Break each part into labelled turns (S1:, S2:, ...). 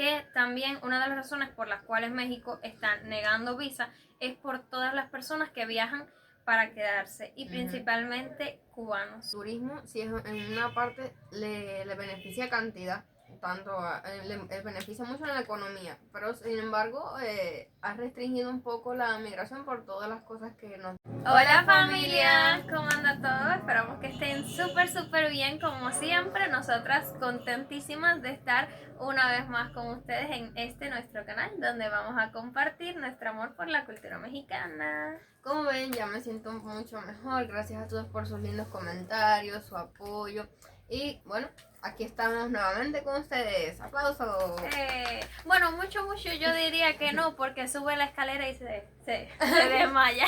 S1: que también una de las razones por las cuales México está negando visa es por todas las personas que viajan para quedarse y principalmente cubanos.
S2: Turismo, si es en una parte le beneficia cantidad, tanto le beneficia mucho en la economía, pero sin embargo ha restringido un poco la migración por todas las cosas que nos...
S1: Hola familia, ¿cómo anda todo? Esperamos que estén súper bien como siempre. Nosotras contentísimas de estar una vez más con ustedes en nuestro canal, donde vamos a compartir nuestro amor por la cultura mexicana.
S2: Como ven, ya me siento mucho mejor, gracias a todos por sus lindos comentarios, su apoyo. Y bueno, aquí estamos nuevamente con ustedes. ¡Aplausos!
S1: Bueno, mucho yo diría que no, porque sube la escalera y se desmaya.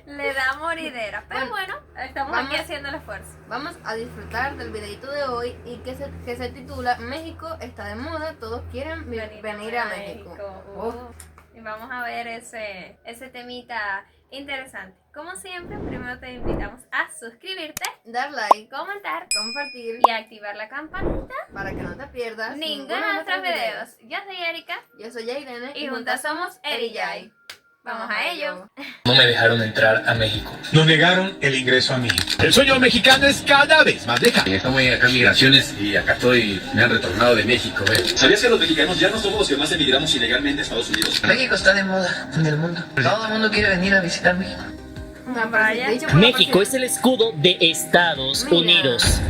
S1: le da moridera. Pero bueno, estamos aquí haciendo el esfuerzo.
S2: Vamos a disfrutar del videito de hoy y que se titula México está de moda, todos quieren venir a México.
S1: Y vamos a ver ese temita interesante. Como siempre, primero te invitamos a suscribirte,
S2: dar like,
S1: comentar,
S2: compartir
S1: y activar la campanita
S2: para que no te pierdas
S1: ninguno de nuestros videos. Yo soy Erika.
S2: Yo soy Yairene.
S1: Y juntas somos Eriyay. Vamos a ello.
S3: No me dejaron entrar a México.
S4: Nos negaron el ingreso a México.
S5: El sueño mexicano es cada vez más lejano.
S6: Estamos acá en migraciones y acá me han retornado de México.
S7: ¿Sabías que los mexicanos ya no somos los que más emigramos ilegalmente a Estados Unidos?
S8: México está de moda en el mundo. Todo el mundo quiere venir a visitar México.
S9: México es el escudo de Estados Unidos.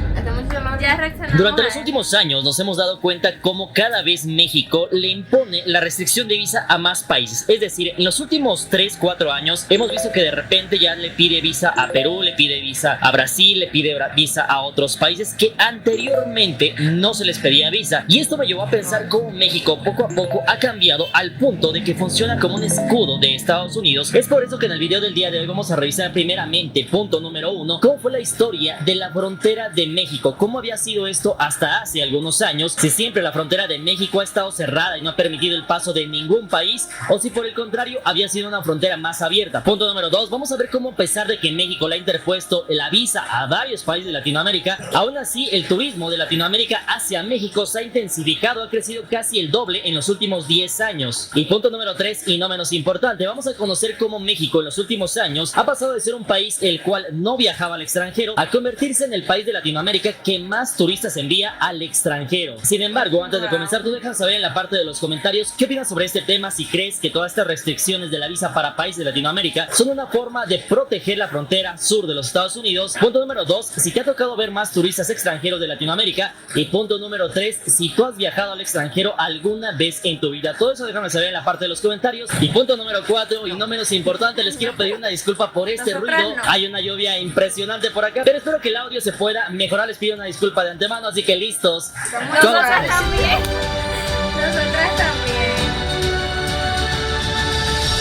S9: Durante los últimos años nos hemos dado cuenta cómo cada vez México le impone la restricción de visa a más países. Es decir, en los últimos 3-4 años hemos visto que de repente ya le pide visa a Perú, le pide visa a Brasil, le pide visa a otros países que anteriormente no se les pedía visa. Y esto me llevó a pensar cómo México poco a poco ha cambiado al punto de que funciona como un escudo de Estados Unidos. Es por eso que en el video del día de hoy vamos a revisar primeramente, punto número 1, cómo fue la historia de la frontera de México, cómo había sido esto hasta hace algunos años, si siempre la frontera de México ha estado cerrada y no ha permitido el paso de ningún país, o si por el contrario había sido una frontera más abierta. Punto número 2, vamos a ver cómo a pesar de que México le ha interpuesto la visa a varios países de Latinoamérica, aún así el turismo de Latinoamérica hacia México se ha intensificado, ha crecido casi el doble en los últimos 10 años. Y punto número 3, y no menos importante, vamos a conocer cómo México en los últimos años ha pasado de ser un país el cual no viajaba al extranjero a convertirse en el país de Latinoamérica que más turistas envía al extranjero. Sin embargo, antes de comenzar, tú dejas saber en la parte de los comentarios qué opinas sobre este tema, si crees que todas estas restricciones de la visa para países de Latinoamérica son una forma de proteger la frontera sur de los Estados Unidos. Punto número 2, si te ha tocado ver más turistas extranjeros de Latinoamérica. Y punto número 3, si tú has viajado al extranjero alguna vez en tu vida. Todo eso déjame saber en la parte de los comentarios. Y punto número 4, y no menos importante, les quiero pedir una disculpa por este ruido. Hay una lluvia impresionante por acá, pero espero que el audio se pueda mejorar. Les pido una disculpa de antemano, así que listos.
S1: Nosotras también. Nosotras también.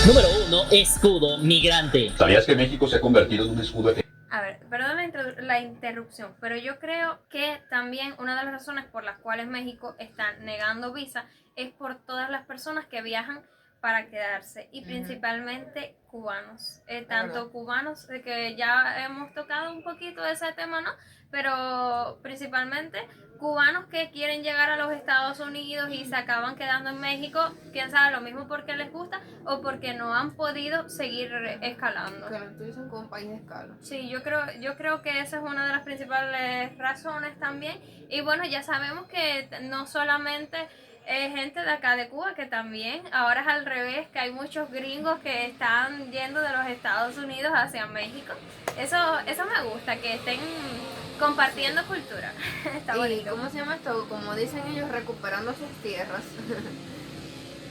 S9: Número 1, escudo migrante.
S7: ¿Sabías que México se ha convertido en un escudo de...
S1: A ver, perdón la interrupción, pero yo creo que también una de las razones por las cuales México está negando visa es por todas las personas que viajan para quedarse y principalmente cubanos, tanto cubanos, que ya hemos tocado un poquito de ese tema, ¿no? Pero principalmente cubanos que quieren llegar a los Estados Unidos y se acaban quedando en México, quién sabe, lo mismo porque les gusta o porque no han podido seguir escalando.
S2: Que lo utilizan como país de escala.
S1: Sí, yo creo que esa es una de las principales razones también. Y bueno, ya sabemos que no solamente gente de acá de Cuba, que también ahora es al revés, que hay muchos gringos que están yendo de los Estados Unidos hacia México. Eso me gusta, que estén compartiendo cultura. Está bonito.
S2: ¿Cómo se llama esto? Como dicen ellos, recuperando sus tierras.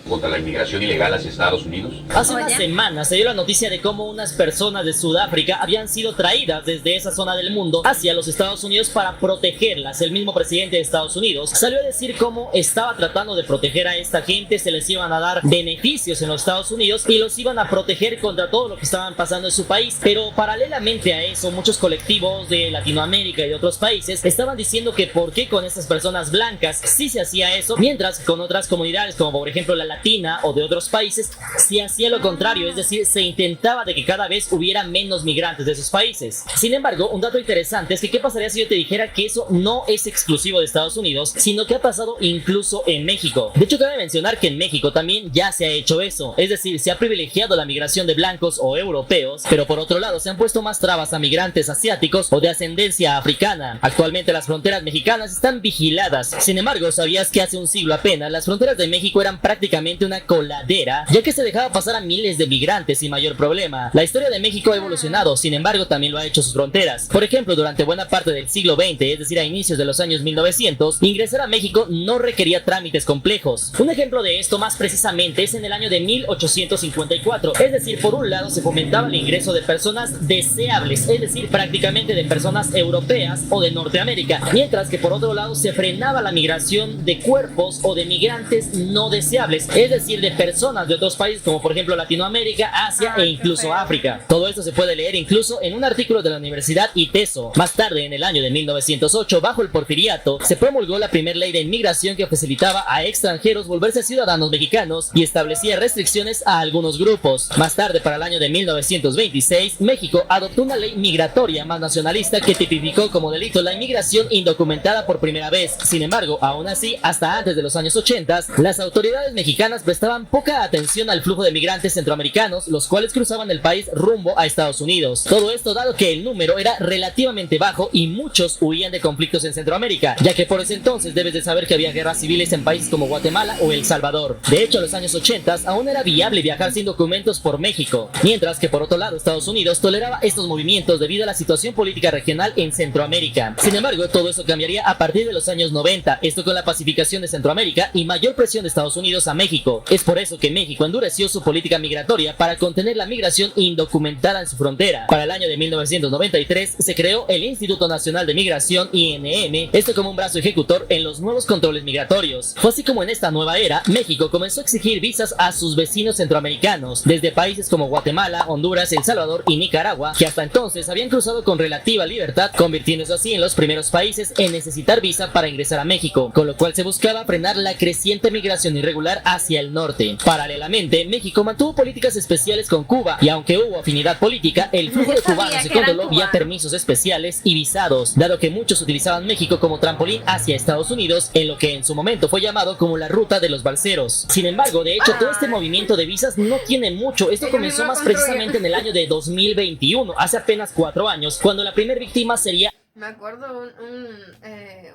S7: contra la inmigración ilegal hacia Estados Unidos?
S9: Hace unas semanas se dio la noticia de cómo unas personas de Sudáfrica habían sido traídas desde esa zona del mundo hacia los Estados Unidos para protegerlas. El mismo presidente de Estados Unidos salió a decir cómo estaba tratando de proteger a esta gente, se les iban a dar beneficios en los Estados Unidos y los iban a proteger contra todo lo que estaban pasando en su país. Pero paralelamente a eso, muchos colectivos de Latinoamérica y de otros países estaban diciendo que por qué con estas personas blancas sí se hacía eso, mientras con otras comunidades como por ejemplo la Latina o de otros países, se hacía lo contrario, es decir, se intentaba de que cada vez hubiera menos migrantes de esos países. Sin embargo, un dato interesante es que ¿qué pasaría si yo te dijera que eso no es exclusivo de Estados Unidos, sino que ha pasado incluso en México? De hecho, cabe mencionar que en México también ya se ha hecho eso, es decir, se ha privilegiado la migración de blancos o europeos, pero por otro lado se han puesto más trabas a migrantes asiáticos o de ascendencia africana. Actualmente las fronteras mexicanas están vigiladas. Sin embargo, ¿sabías que hace un siglo apenas las fronteras de México eran prácticamente una coladera, ya que se dejaba pasar a miles de migrantes sin mayor problema? La historia de México ha evolucionado, sin embargo también lo ha hecho sus fronteras. Por ejemplo, durante buena parte del siglo XX, es decir, a inicios de los años 1900, ingresar a México no requería trámites complejos. Un ejemplo de esto más precisamente es en el año de 1854, es decir, por un lado se fomentaba el ingreso de personas deseables, es decir, prácticamente de personas europeas o de Norteamérica, mientras que por otro lado se frenaba la migración de cuerpos o de migrantes no deseables, es decir, de personas de otros países como por ejemplo Latinoamérica, Asia e incluso África. Todo esto se puede leer incluso en un artículo de la Universidad ITESO. Más tarde, en el año de 1908, bajo el Porfiriato, se promulgó la primera ley de inmigración que facilitaba a extranjeros volverse ciudadanos mexicanos y establecía restricciones a algunos grupos. Más tarde, para el año de 1926, México adoptó una ley migratoria más nacionalista que tipificó como delito la inmigración indocumentada por primera vez. Sin embargo, aún así, hasta antes de los años 80, las autoridades mexicanas prestaban poca atención al flujo de migrantes centroamericanos, los cuales cruzaban el país rumbo a Estados Unidos. Todo esto dado que el número era relativamente bajo y muchos huían de conflictos en Centroamérica, ya que por ese entonces debes de saber que había guerras civiles en países como Guatemala o El Salvador. De hecho, a los años 80 aún era viable viajar sin documentos por México, mientras que por otro lado Estados Unidos toleraba estos movimientos debido a la situación política regional en Centroamérica. Sin embargo, todo eso cambiaría a partir de los años 90, esto con la pacificación de Centroamérica y mayor presión de Estados Unidos a México. Es por eso que México endureció su política migratoria para contener la migración indocumentada en su frontera. Para el año de 1993 se creó el Instituto Nacional de Migración, INM, esto como un brazo ejecutor en los nuevos controles migratorios. Fue así como en esta nueva era, México comenzó a exigir visas a sus vecinos centroamericanos, desde países como Guatemala, Honduras, El Salvador y Nicaragua, que hasta entonces habían cruzado con relativa libertad, convirtiéndose así en los primeros países en necesitar visa para ingresar a México, con lo cual se buscaba frenar la creciente migración irregular hacia el norte. Paralelamente, México mantuvo políticas especiales con Cuba, y aunque hubo afinidad política, el flujo de cubanos se controló vía permisos especiales y visados, dado que muchos utilizaban México como trampolín hacia Estados Unidos, en lo que en su momento fue llamado como la ruta de los balseros. Sin embargo, de hecho, todo este movimiento de visas no tiene mucho. Esto comenzó más precisamente en el año de 2021, hace apenas 4 años, cuando la primera víctima sería...
S2: Me acuerdo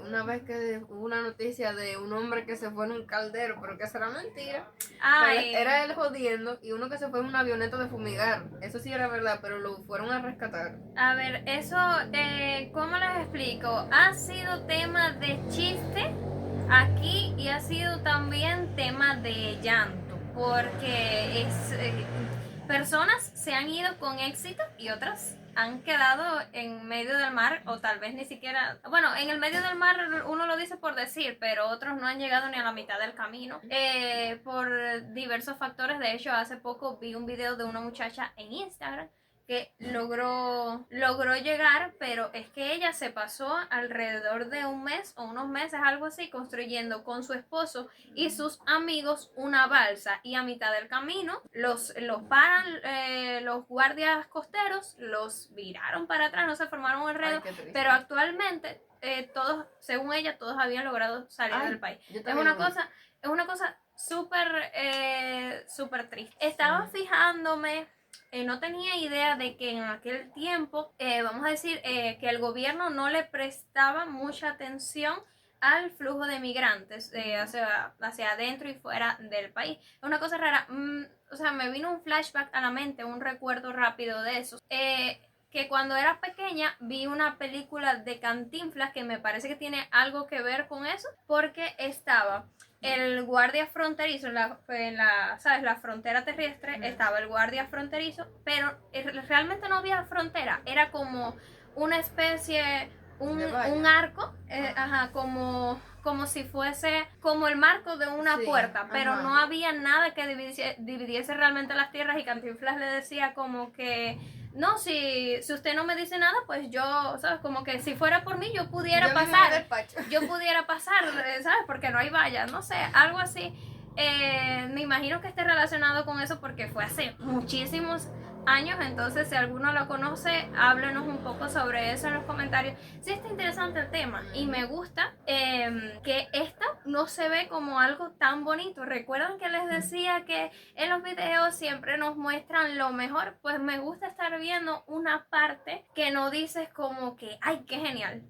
S2: una vez que hubo una noticia de un hombre que se fue en un caldero, pero que será mentira.
S1: Ay.
S2: Era él jodiendo, y uno que se fue en una avioneta de fumigar. Eso sí era verdad, pero lo fueron a rescatar.
S1: A ver, eso, ¿cómo les explico? Ha sido tema de chiste aquí y ha sido también tema de llanto, porque personas se han ido con éxito y otras han quedado en medio del mar, o tal vez ni siquiera, bueno, en el medio del mar uno lo dice por decir, pero otros no han llegado ni a la mitad del camino por diversos factores. De hecho, hace poco vi un video de una muchacha en Instagram que logró llegar, pero es que ella se pasó alrededor de un mes o unos meses, algo así, construyendo con su esposo y sus amigos una balsa, y a mitad del camino los paran los guardias costeros, los viraron para atrás, no se formaron un enredo, pero actualmente todos, según ella, todos habían logrado salir del país. Es una cosa súper triste. Estaba fijándome. No tenía idea de que en aquel tiempo, vamos a decir, que el gobierno no le prestaba mucha atención al flujo de migrantes hacia adentro y fuera del país. Es una cosa rara. O sea, me vino un flashback a la mente, un recuerdo rápido de eso. Que cuando era pequeña vi una película de Cantinflas que me parece que tiene algo que ver con eso, porque estaba el guardia fronterizo en la frontera terrestre, estaba el guardia fronterizo, pero realmente no había frontera, era como una especie, un arco, como si fuese como el marco de una puerta, pero no había nada que dividiese realmente las tierras, y Cantinflas le decía como que no, si usted no me dice nada, pues yo, ¿sabes? Como que si fuera por mí yo pudiera pasar, ¿sabes? Porque no hay vallas, no sé, algo así. me imagino que esté relacionado con eso porque fue hace muchísimos años, entonces si alguno lo conoce, háblenos un poco sobre eso en los comentarios. Sí está interesante el tema y me gusta que esta no se ve como algo tan bonito. ¿Recuerdan que les decía que en los videos siempre nos muestran lo mejor? Pues me gusta estar viendo una parte que no dices como que ¡ay, qué genial!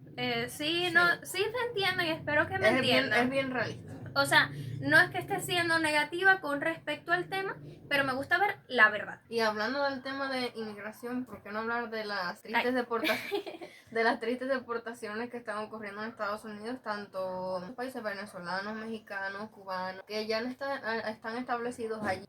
S1: Sí me entienden, espero que me entiendan.
S2: Es bien realista.
S1: O sea, no es que esté siendo negativa con respecto al tema, pero me gusta ver la verdad.
S2: Y hablando del tema de inmigración, ¿por qué no hablar de las tristes deportaciones que están ocurriendo en Estados Unidos, tanto en países venezolanos, mexicanos, cubanos, que ya están establecidos allí,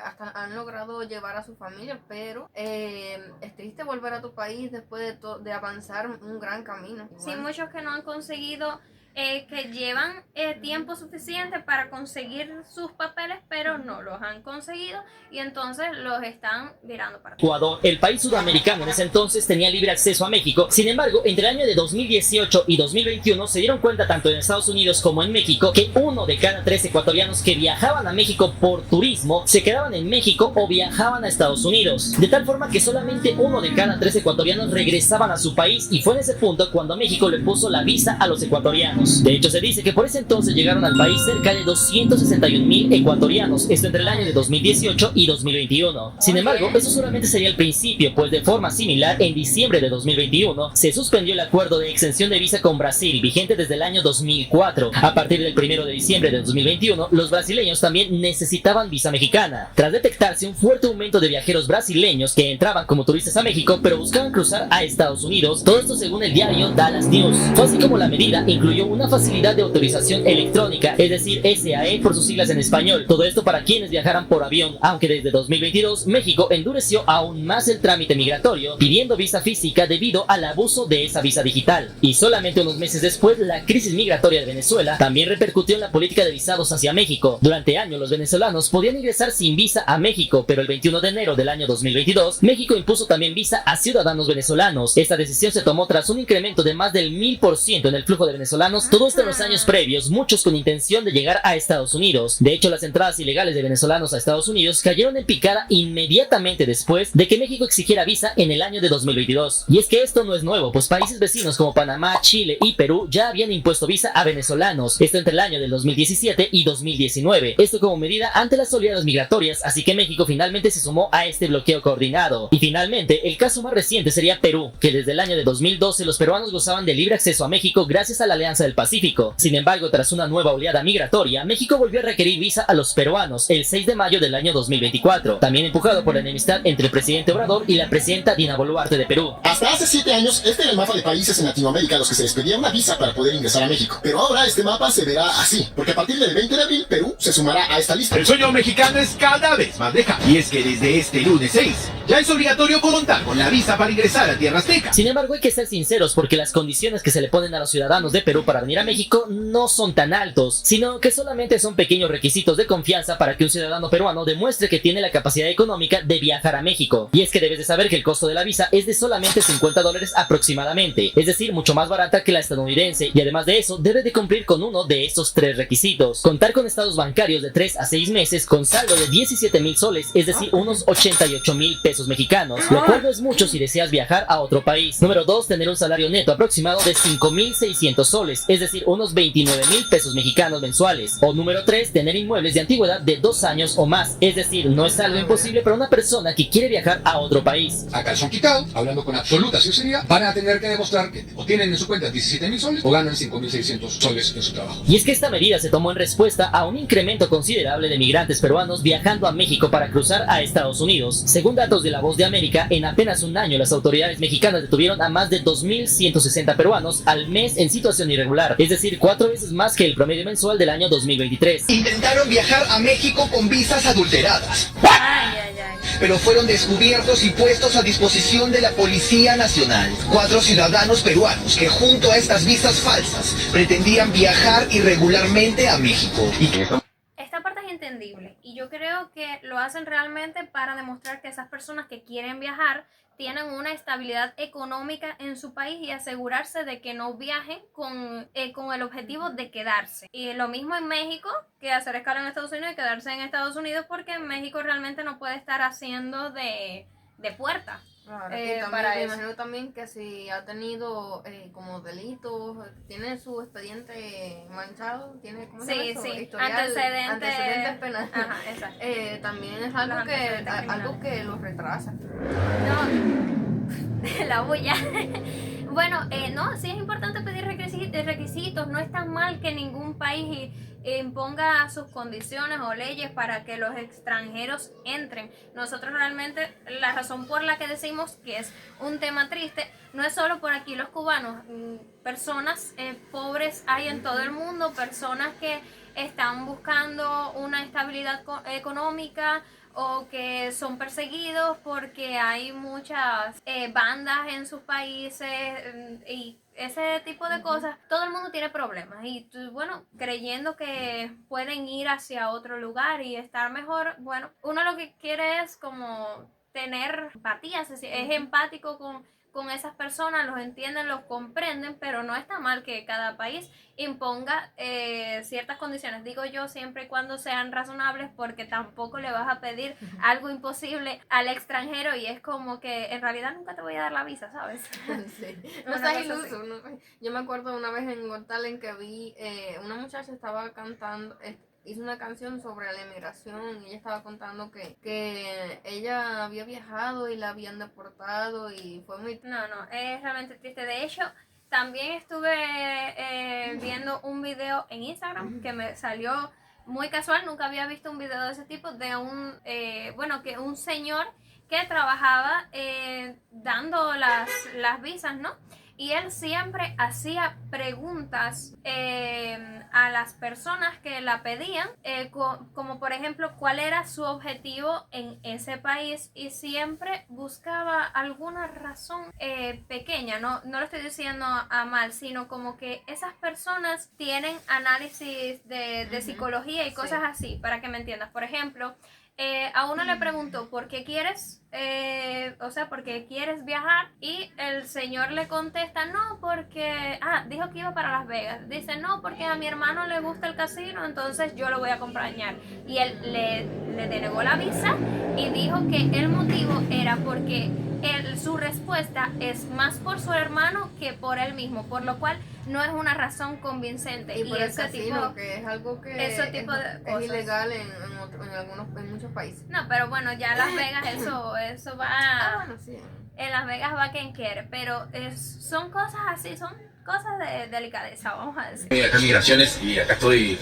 S2: hasta han logrado llevar a su familia, pero es triste volver a tu país después de avanzar un gran camino.
S1: Sí, muchos que no han conseguido, que llevan tiempo suficiente para conseguir sus papeles, pero no los han conseguido y entonces los están virando para atrás.
S9: Ecuador, el país sudamericano en ese entonces, tenía libre acceso a México. Sin embargo, entre el año de 2018 y 2021 se dieron cuenta tanto en Estados Unidos como en México que 1 de cada 3 ecuatorianos que viajaban a México por turismo se quedaban en México o viajaban a Estados Unidos. De tal forma que solamente 1 de cada 3 ecuatorianos regresaban a su país y fue en ese punto cuando México le puso la visa a los ecuatorianos. De hecho, se dice que por ese entonces llegaron al país cerca de 261,000 ecuatorianos, esto entre el año de 2018 y 2021. Sin embargo, eso solamente sería el principio, pues de forma similar, en diciembre de 2021 se suspendió el acuerdo de exención de visa con Brasil, vigente desde el año 2004. A partir del 1 de diciembre de 2021, los brasileños también necesitaban visa mexicana, tras detectarse un fuerte aumento de viajeros brasileños que entraban como turistas a México, pero buscaban cruzar a Estados Unidos. Todo esto según el diario Dallas News. Fue así como la medida incluyó una facilidad de autorización electrónica, es decir, SAE por sus siglas en español. Todo esto para quienes viajaran por avión, aunque desde 2022 México endureció aún más el trámite migratorio, pidiendo visa física debido al abuso de esa visa digital. Y solamente unos meses después, la crisis migratoria de Venezuela también repercutió en la política de visados hacia México. Durante años los venezolanos podían ingresar sin visa a México, pero el 21 de enero del año 2022, México impuso también visa a ciudadanos venezolanos. Esta decisión se tomó tras un incremento de más del 1000% en el flujo de venezolanos, todo esto en los años previos, muchos con intención de llegar a Estados Unidos. De hecho, las entradas ilegales de venezolanos a Estados Unidos cayeron en picada inmediatamente después de que México exigiera visa en el año de 2022. Y es que esto no es nuevo, pues países vecinos como Panamá, Chile y Perú ya habían impuesto visa a venezolanos, esto entre el año del 2017 y 2019, esto como medida ante las oleadas migratorias, así que México finalmente se sumó a este bloqueo coordinado. Y finalmente, el caso más reciente sería Perú, que desde el año de 2012 los peruanos gozaban de libre acceso a México gracias a la Alianza del Pacífico. Sin embargo, tras una nueva oleada migratoria, México volvió a requerir visa a los peruanos el 6 de mayo del año 2024, también empujado por la enemistad entre el presidente Obrador y la presidenta Dina Boluarte de Perú.
S10: Hasta hace 7 años, este era el mapa de países en Latinoamérica a los que se les pedía una visa para poder ingresar a México. Pero ahora este mapa se verá así, porque a partir del 20 de abril, Perú se sumará a esta lista.
S5: El sueño mexicano es cada vez más lejano. Y es que desde este lunes 6, ya es obligatorio contar con la visa para ingresar a Tierra Azteca.
S9: Sin embargo, hay que ser sinceros porque las condiciones que se le ponen a los ciudadanos de Perú para venir a México no son tan altos, sino que solamente son pequeños requisitos de confianza para que un ciudadano peruano demuestre que tiene la capacidad económica de viajar a México. Y es que debes de saber que el costo de la visa es de solamente $50 aproximadamente, es decir, mucho más barata que la estadounidense, y además de eso, debe de cumplir con uno de estos 3 requisitos: contar con estados bancarios de 3 a 6 meses con saldo de 17,000 soles, es decir, unos 88,000 pesos mexicanos, lo cual no es mucho si deseas viajar a otro país. Número 2, tener un salario neto aproximado de 5,600 soles, es decir, unos 29,000 pesos mexicanos mensuales. O número 3, tener inmuebles de antigüedad de 2 años o más, es decir, no es algo imposible para una persona que quiere viajar a otro país.
S6: A calzón quitado, hablando con absoluta sinceridad, van a tener que demostrar que o tienen en su cuenta 17,000 soles o ganan 5,600 soles en su trabajo.
S9: Y es que esta medida se tomó en respuesta a un incremento considerable de migrantes peruanos viajando a México para cruzar a Estados Unidos. Según datos de La Voz de América, en apenas un año las autoridades mexicanas detuvieron a más de 2,160 peruanos al mes en situación irregular, es decir, 4 veces más que el promedio mensual del año 2023.
S5: Intentaron viajar a México con visas adulteradas, pero fueron descubiertos y puestos a disposición de la Policía Nacional. 4 ciudadanos peruanos que junto a estas visas falsas pretendían viajar irregularmente a México.
S1: Esta parte es entendible y yo creo que lo hacen realmente para demostrar que esas personas que quieren viajar tienen una estabilidad económica en su país y asegurarse de que no viajen con el objetivo de quedarse. Y lo mismo en México, que hacer escala en Estados Unidos y quedarse en Estados Unidos, porque en México realmente no puede estar haciendo de puerta.
S2: Claro, y también,
S1: para
S2: me
S1: eso.
S2: imagino también que si ha tenido como delitos, tiene su expediente manchado, tiene ¿cómo se llama eso? Historial, antecedentes penales.
S1: Ajá, exacto.
S2: También es algo que los retrasa.
S1: No, la bulla. Bueno, no, sí es importante pedir requisitos. No es tan mal que ningún país imponga sus condiciones o leyes para que los extranjeros entren. Nosotros realmente, la razón por la que decimos que es un tema triste, no es solo por aquí los cubanos. Personas pobres hay en todo el mundo, personas que están buscando una estabilidad económica, o que son perseguidos porque hay muchas bandas en sus países y ese tipo de cosas. Todo el mundo tiene problemas y bueno, creyendo que pueden ir hacia otro lugar y estar mejor, bueno, uno lo que quiere es como tener empatía, es empático con esas personas, los entienden, los comprenden, pero no está mal que cada país imponga ciertas condiciones. Digo yo, siempre y cuando sean razonables, porque tampoco le vas a pedir algo imposible al extranjero y es como que en realidad nunca te voy a dar la visa, ¿sabes?
S2: Sí. No estás iluso. No. Yo me acuerdo una vez en Got Talent que vi una muchacha estaba cantando, hizo una canción sobre la inmigración y ella estaba contando que ella había viajado y la habían deportado y fue muy...
S1: No, es realmente triste. De hecho, también estuve viendo un video en Instagram que me salió muy casual. Nunca había visto un video de ese tipo de un señor que trabajaba dando las visas, ¿no? Y él siempre hacía preguntas a las personas que la pedían, como por ejemplo cuál era su objetivo en ese país, y siempre buscaba alguna razón pequeña, no lo estoy diciendo a mal, sino como que esas personas tienen análisis de psicología y cosas así, para que me entiendas. Por ejemplo, a uno le preguntó ¿por qué quieres viajar? Y el señor le contesta, no, porque dijo que iba para Las Vegas. Dice, no, porque a mi hermano le gusta el casino, entonces yo lo voy a acompañar. Y él le denegó la visa y dijo que el motivo era porque su respuesta es más por su hermano que por él mismo, por lo cual no es una razón convincente.
S2: Y por el casino, que es algo que
S1: ese tipo de cosas
S2: es ilegal en muchos países.
S1: No, pero bueno, ya Las Vegas eso va...
S2: bueno, sí.
S1: En Las Vegas va quien quiere, pero son cosas así, son cosas de delicadeza, vamos a decir.
S7: Acá migraciones y acá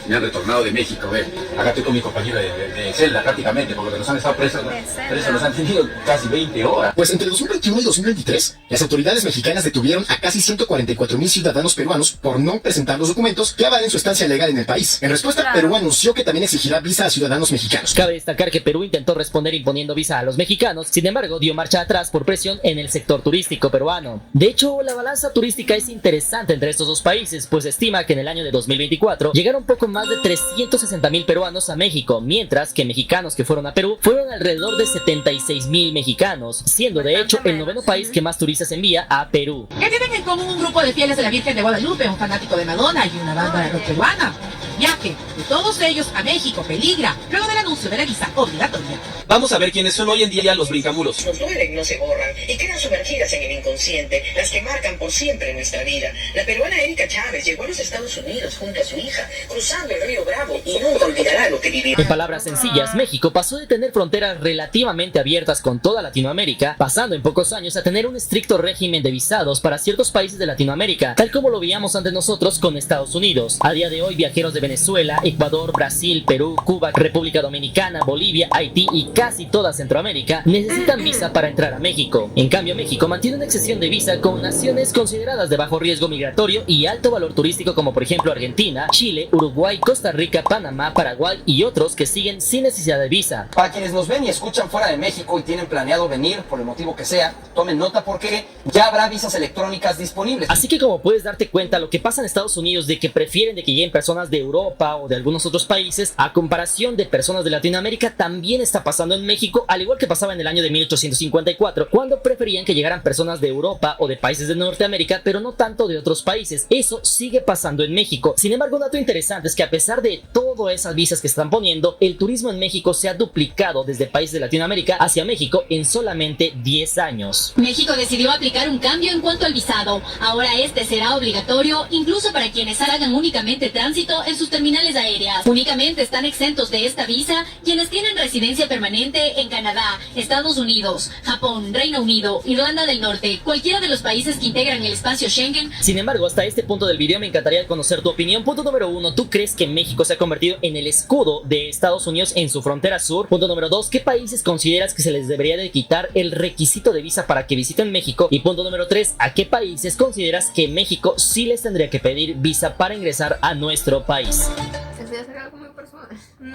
S7: me han retornado de México, acá estoy con mi compañero de celda prácticamente, porque nos han estado presos, nos han tenido casi 20 horas.
S10: Pues entre 2021 y 2023, las autoridades mexicanas detuvieron a casi 144,000 ciudadanos peruanos por no presentar los documentos que avalen su estancia legal en el país. En respuesta,
S1: Claro.
S10: Perú anunció que también exigirá visa a ciudadanos mexicanos.
S9: Cabe destacar que Perú intentó responder imponiendo visa a los mexicanos, sin embargo dio marcha atrás por presión en el sector turístico peruano. De hecho, la balanza turística es interesante entre estos dos países, pues se estima que en el año de 2024 llegaron poco más de 360,000 peruanos a México, mientras que mexicanos que fueron a Perú fueron alrededor de 76,000 mexicanos, siendo de hecho el noveno país que más turistas envía a Perú.
S11: ¿Qué tienen en común un grupo de fieles de la Virgen de Guadalupe, un fanático de Madonna y una banda de rock peruana? Viaje de todos ellos a México peligra luego del anuncio de la visa obligatoria.
S7: Vamos a ver quiénes son hoy en día los brincamuros.
S8: Nos duelen, no se borran y quedan sumergidas en el inconsciente, las que marcan por siempre nuestra vida. La peruana Erika Chávez llegó a los Estados Unidos junto a su hija, cruzando el río Bravo, y nunca olvidará lo que vivió.
S9: En palabras sencillas, México pasó de tener fronteras relativamente abiertas con toda Latinoamérica, pasando en pocos años a tener un estricto régimen de visados para ciertos países de Latinoamérica, tal como lo veíamos antes nosotros con Estados Unidos. A día de hoy, viajeros de Venezuela, Ecuador, Brasil, Perú, Cuba, República Dominicana, Bolivia, Haití y casi toda Centroamérica necesitan visa para entrar a México. En cambio, México mantiene una excepción de visa con naciones consideradas de bajo riesgo migratorio y alto valor turístico, como por ejemplo Argentina, Chile, Uruguay, Costa Rica, Panamá, Paraguay y otros que siguen sin necesidad de visa.
S7: Para quienes nos ven y escuchan fuera de México y tienen planeado venir por el motivo que sea, tomen nota porque ya habrá visas electrónicas disponibles.
S9: Así que como puedes darte cuenta, lo que pasa en Estados Unidos de que prefieren de que lleguen personas de Europa o de algunos otros países, a comparación de personas de Latinoamérica, también está pasando en México, al igual que pasaba en el año de 1854, cuando preferían que llegaran personas de Europa o de países de Norteamérica, pero no tanto de otros países. Eso sigue pasando en México. Sin embargo, un dato interesante es que a pesar de todas esas visas que están poniendo, el turismo en México se ha duplicado desde países de Latinoamérica hacia México en solamente 10 años.
S12: México decidió aplicar un cambio en cuanto al visado. Ahora este será obligatorio incluso para quienes hagan únicamente tránsito en sus terminales aéreas. Únicamente están exentos de esta visa quienes tienen residencia permanente en Canadá, Estados Unidos, Japón, Reino Unido, Irlanda del Norte, cualquiera de los países que integran el espacio Schengen.
S9: Sin embargo, hasta este punto del video me encantaría conocer tu opinión. Punto número 1, ¿tú crees que México se ha convertido en el escudo de Estados Unidos en su frontera sur? Punto número 2, ¿qué países consideras que se les debería de quitar el requisito de visa para que visiten México? Y punto número 3, ¿a qué países consideras que México sí les tendría que pedir visa para ingresar a nuestro país?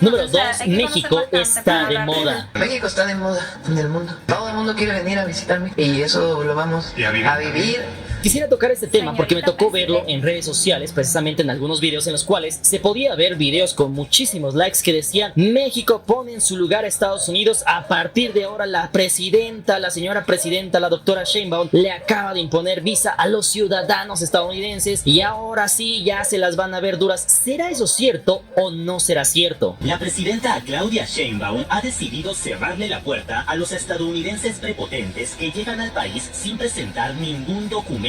S9: Número 2, México está de moda.
S13: México está de moda en el mundo. Todo el mundo quiere venir a visitarme y eso lo vamos a vivir.
S9: Quisiera tocar este tema porque me tocó verlo en redes sociales, precisamente en algunos videos en los cuales se podía ver videos con muchísimos likes que decían: México pone en su lugar a Estados Unidos. A partir de ahora la señora presidenta, la doctora Sheinbaum, le acaba de imponer visa a los ciudadanos estadounidenses y ahora sí ya se las van a ver duras. ¿Será eso cierto o no será cierto?
S14: La presidenta Claudia Sheinbaum ha decidido cerrarle la puerta a los estadounidenses prepotentes que llegan al país sin presentar ningún documento.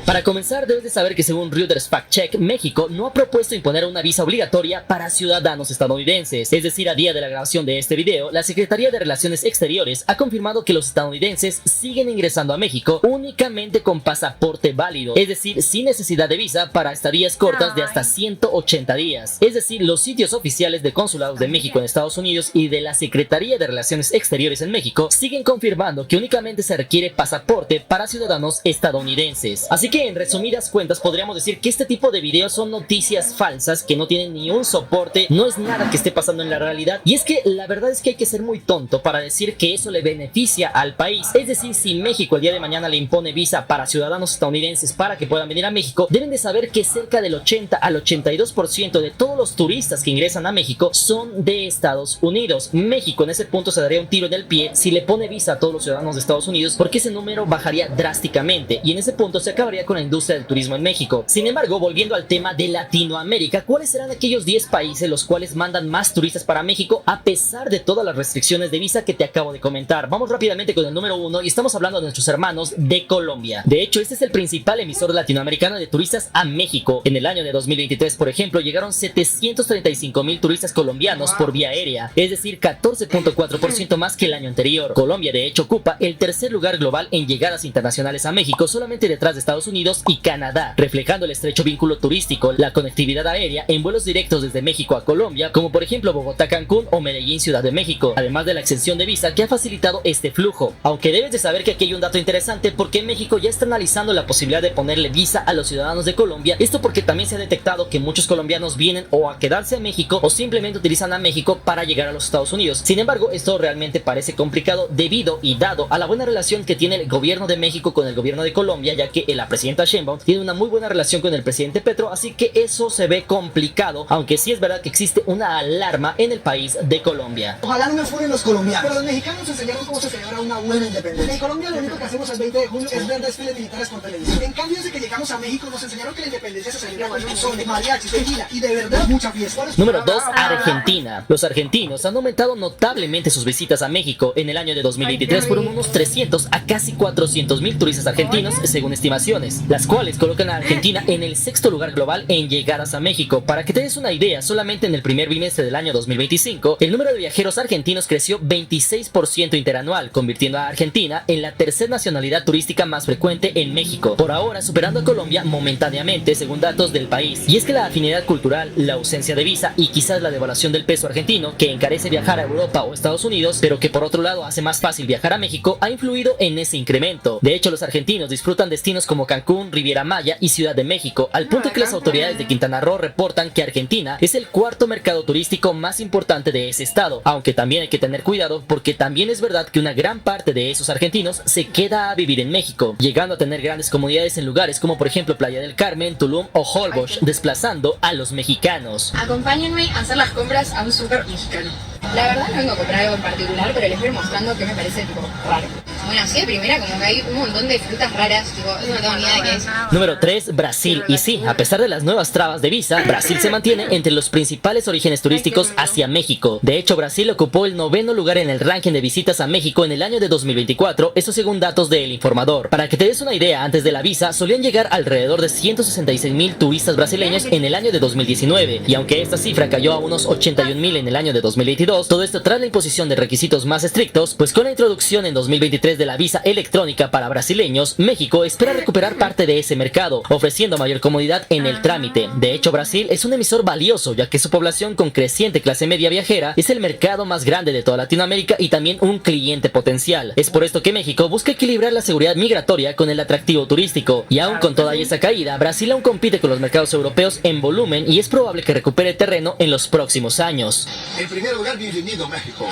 S9: Para comenzar, debes de saber que según Reuters Fact Check, México no ha propuesto imponer una visa obligatoria para ciudadanos estadounidenses. Es decir, a día de la grabación de este video, la Secretaría de Relaciones Exteriores ha confirmado que los estadounidenses siguen ingresando a México únicamente con pasaporte válido, es decir, sin necesidad de visa para estadías cortas de hasta 180 días. Es decir, los sitios oficiales de consulados de México en Estados Unidos y de la Secretaría de Relaciones Exteriores en México siguen confirmando que únicamente se requiere pasaporte para ciudadanos estadounidenses. Así que en resumidas cuentas podríamos decir que este tipo de videos son noticias falsas que no tienen ni un soporte, no es nada que esté pasando en la realidad. Y es que la verdad es que hay que ser muy tonto para decir que eso le beneficia al país. Es decir, si México el día de mañana le impone visa para ciudadanos estadounidenses para que puedan venir a México, deben de saber que cerca del 80 al 82% de todos los turistas que ingresan a México son de Estados Unidos. México en ese punto se daría un tiro en el pie si le pone visa a todos los ciudadanos de Estados Unidos, porque ese número bajaría drásticamente y en ese punto se acabaría con la industria del turismo en México. Sin embargo, volviendo al tema de Latinoamérica, ¿cuáles serán aquellos 10 países los cuales mandan más turistas para México a pesar de todas las restricciones de visa que te acabo de comentar? Vamos rápidamente con el número 1 y estamos hablando de nuestros hermanos de Colombia. De hecho, este es el principal emisor latinoamericano de turistas a México. En el año de 2023, por ejemplo, llegaron 735,000 turistas colombianos por vía aérea, es decir, 14.4% más que el año anterior. Colombia, de hecho, ocupa el tercer lugar global en llegadas internacionales a México, solamente detrás de Estados Unidos y Canadá, reflejando el estrecho vínculo turístico, la conectividad aérea en vuelos directos desde México a Colombia, como por ejemplo Bogotá-Cancún o Medellín-Ciudad de México, además de la exención de visa que ha facilitado este flujo. Aunque debes de saber que aquí hay un dato interesante porque México ya está analizando la posibilidad de ponerle visa a los ciudadanos de Colombia, esto porque también se ha detectado que muchos colombianos vienen o a quedarse a México o simplemente utilizan a México para llegar a los Estados Unidos. Sin embargo, esto realmente parece complicado debido y dado a la buena relación que tiene el gobierno de México con el gobierno de Colombia, ya que la presidenta Sheinbaum tiene una muy buena relación con el presidente Petro, así que eso se ve complicado, aunque sí es verdad que existe una alarma en el país de Colombia.
S15: Ojalá no me fueren los colombianos, pero los mexicanos nos enseñaron cómo se celebra una buena independencia. En Colombia lo único que hacemos el 20 de junio es ver desfiles militares por televisión. En cambio, desde que llegamos a México nos enseñaron que la independencia se celebra con pozole, mariachis, tequila y de verdad mucha fiesta.
S9: Número 2, Argentina. Los argentinos han aumentado notablemente sus visitas a México en el año de 2023 por unos 300 a casi 400,000 turistas argentinos según estimaciones, las cuales colocan a Argentina en el sexto lugar global en llegadas a México. Para que te des una idea, solamente en el primer bimestre del año 2025, el número de viajeros argentinos creció 26% interanual, convirtiendo a Argentina en la tercera nacionalidad turística más frecuente en México, por ahora superando a Colombia momentáneamente según datos del país. Y es que la afinidad cultural, la ausencia de visa y quizás la devaluación del peso argentino, que encarece viajar a Europa o Estados Unidos, pero que por otro lado hace más fácil viajar a México, ha influido en ese incremento. De hecho, los argentinos disfrutan de destinos como Cancún, Riviera Maya y Ciudad de México, al punto que las autoridades de Quintana Roo reportan que Argentina es el cuarto mercado turístico más importante de ese estado, aunque también hay que tener cuidado porque también es verdad que una gran parte de esos argentinos se queda a vivir en México, llegando a tener grandes comunidades en lugares como por ejemplo Playa del Carmen, Tulum o Holbox, desplazando a los mexicanos.
S16: Acompáñenme a hacer las compras a un súper mexicano. La verdad no vengo a comprar algo en particular, pero les voy mostrando que me parece tipo raro. Bueno, así de primera como que hay un montón de frutas raras, tipo, no tengo ni idea de qué es.
S9: Número 3, Brasil. Y sí, a pesar de las nuevas trabas de visa, Brasil se mantiene entre los principales orígenes turísticos hacia México. De hecho, Brasil ocupó el 9º lugar en el ranking de visitas a México en el año de 2024, eso según datos de El Informador. Para que te des una idea, antes de la visa solían llegar alrededor de 166,000 turistas brasileños en el año de 2019, y aunque esta cifra cayó a unos 81,000 en el año de 2022, todo esto tras la imposición de requisitos más estrictos, pues con la introducción en 2023 de la visa electrónica para brasileños, México espera recuperar parte de ese mercado, ofreciendo mayor comodidad en el trámite. De hecho, Brasil es un emisor valioso, ya que su población con creciente clase media viajera es el mercado más grande de toda Latinoamérica y también un cliente potencial. Es por esto que México busca equilibrar la seguridad migratoria con el atractivo turístico, y aún con toda esa caída, Brasil aún compite con los mercados europeos en volumen y es probable que recupere terreno en los próximos años.
S17: En primer lugar, bienvenido a México.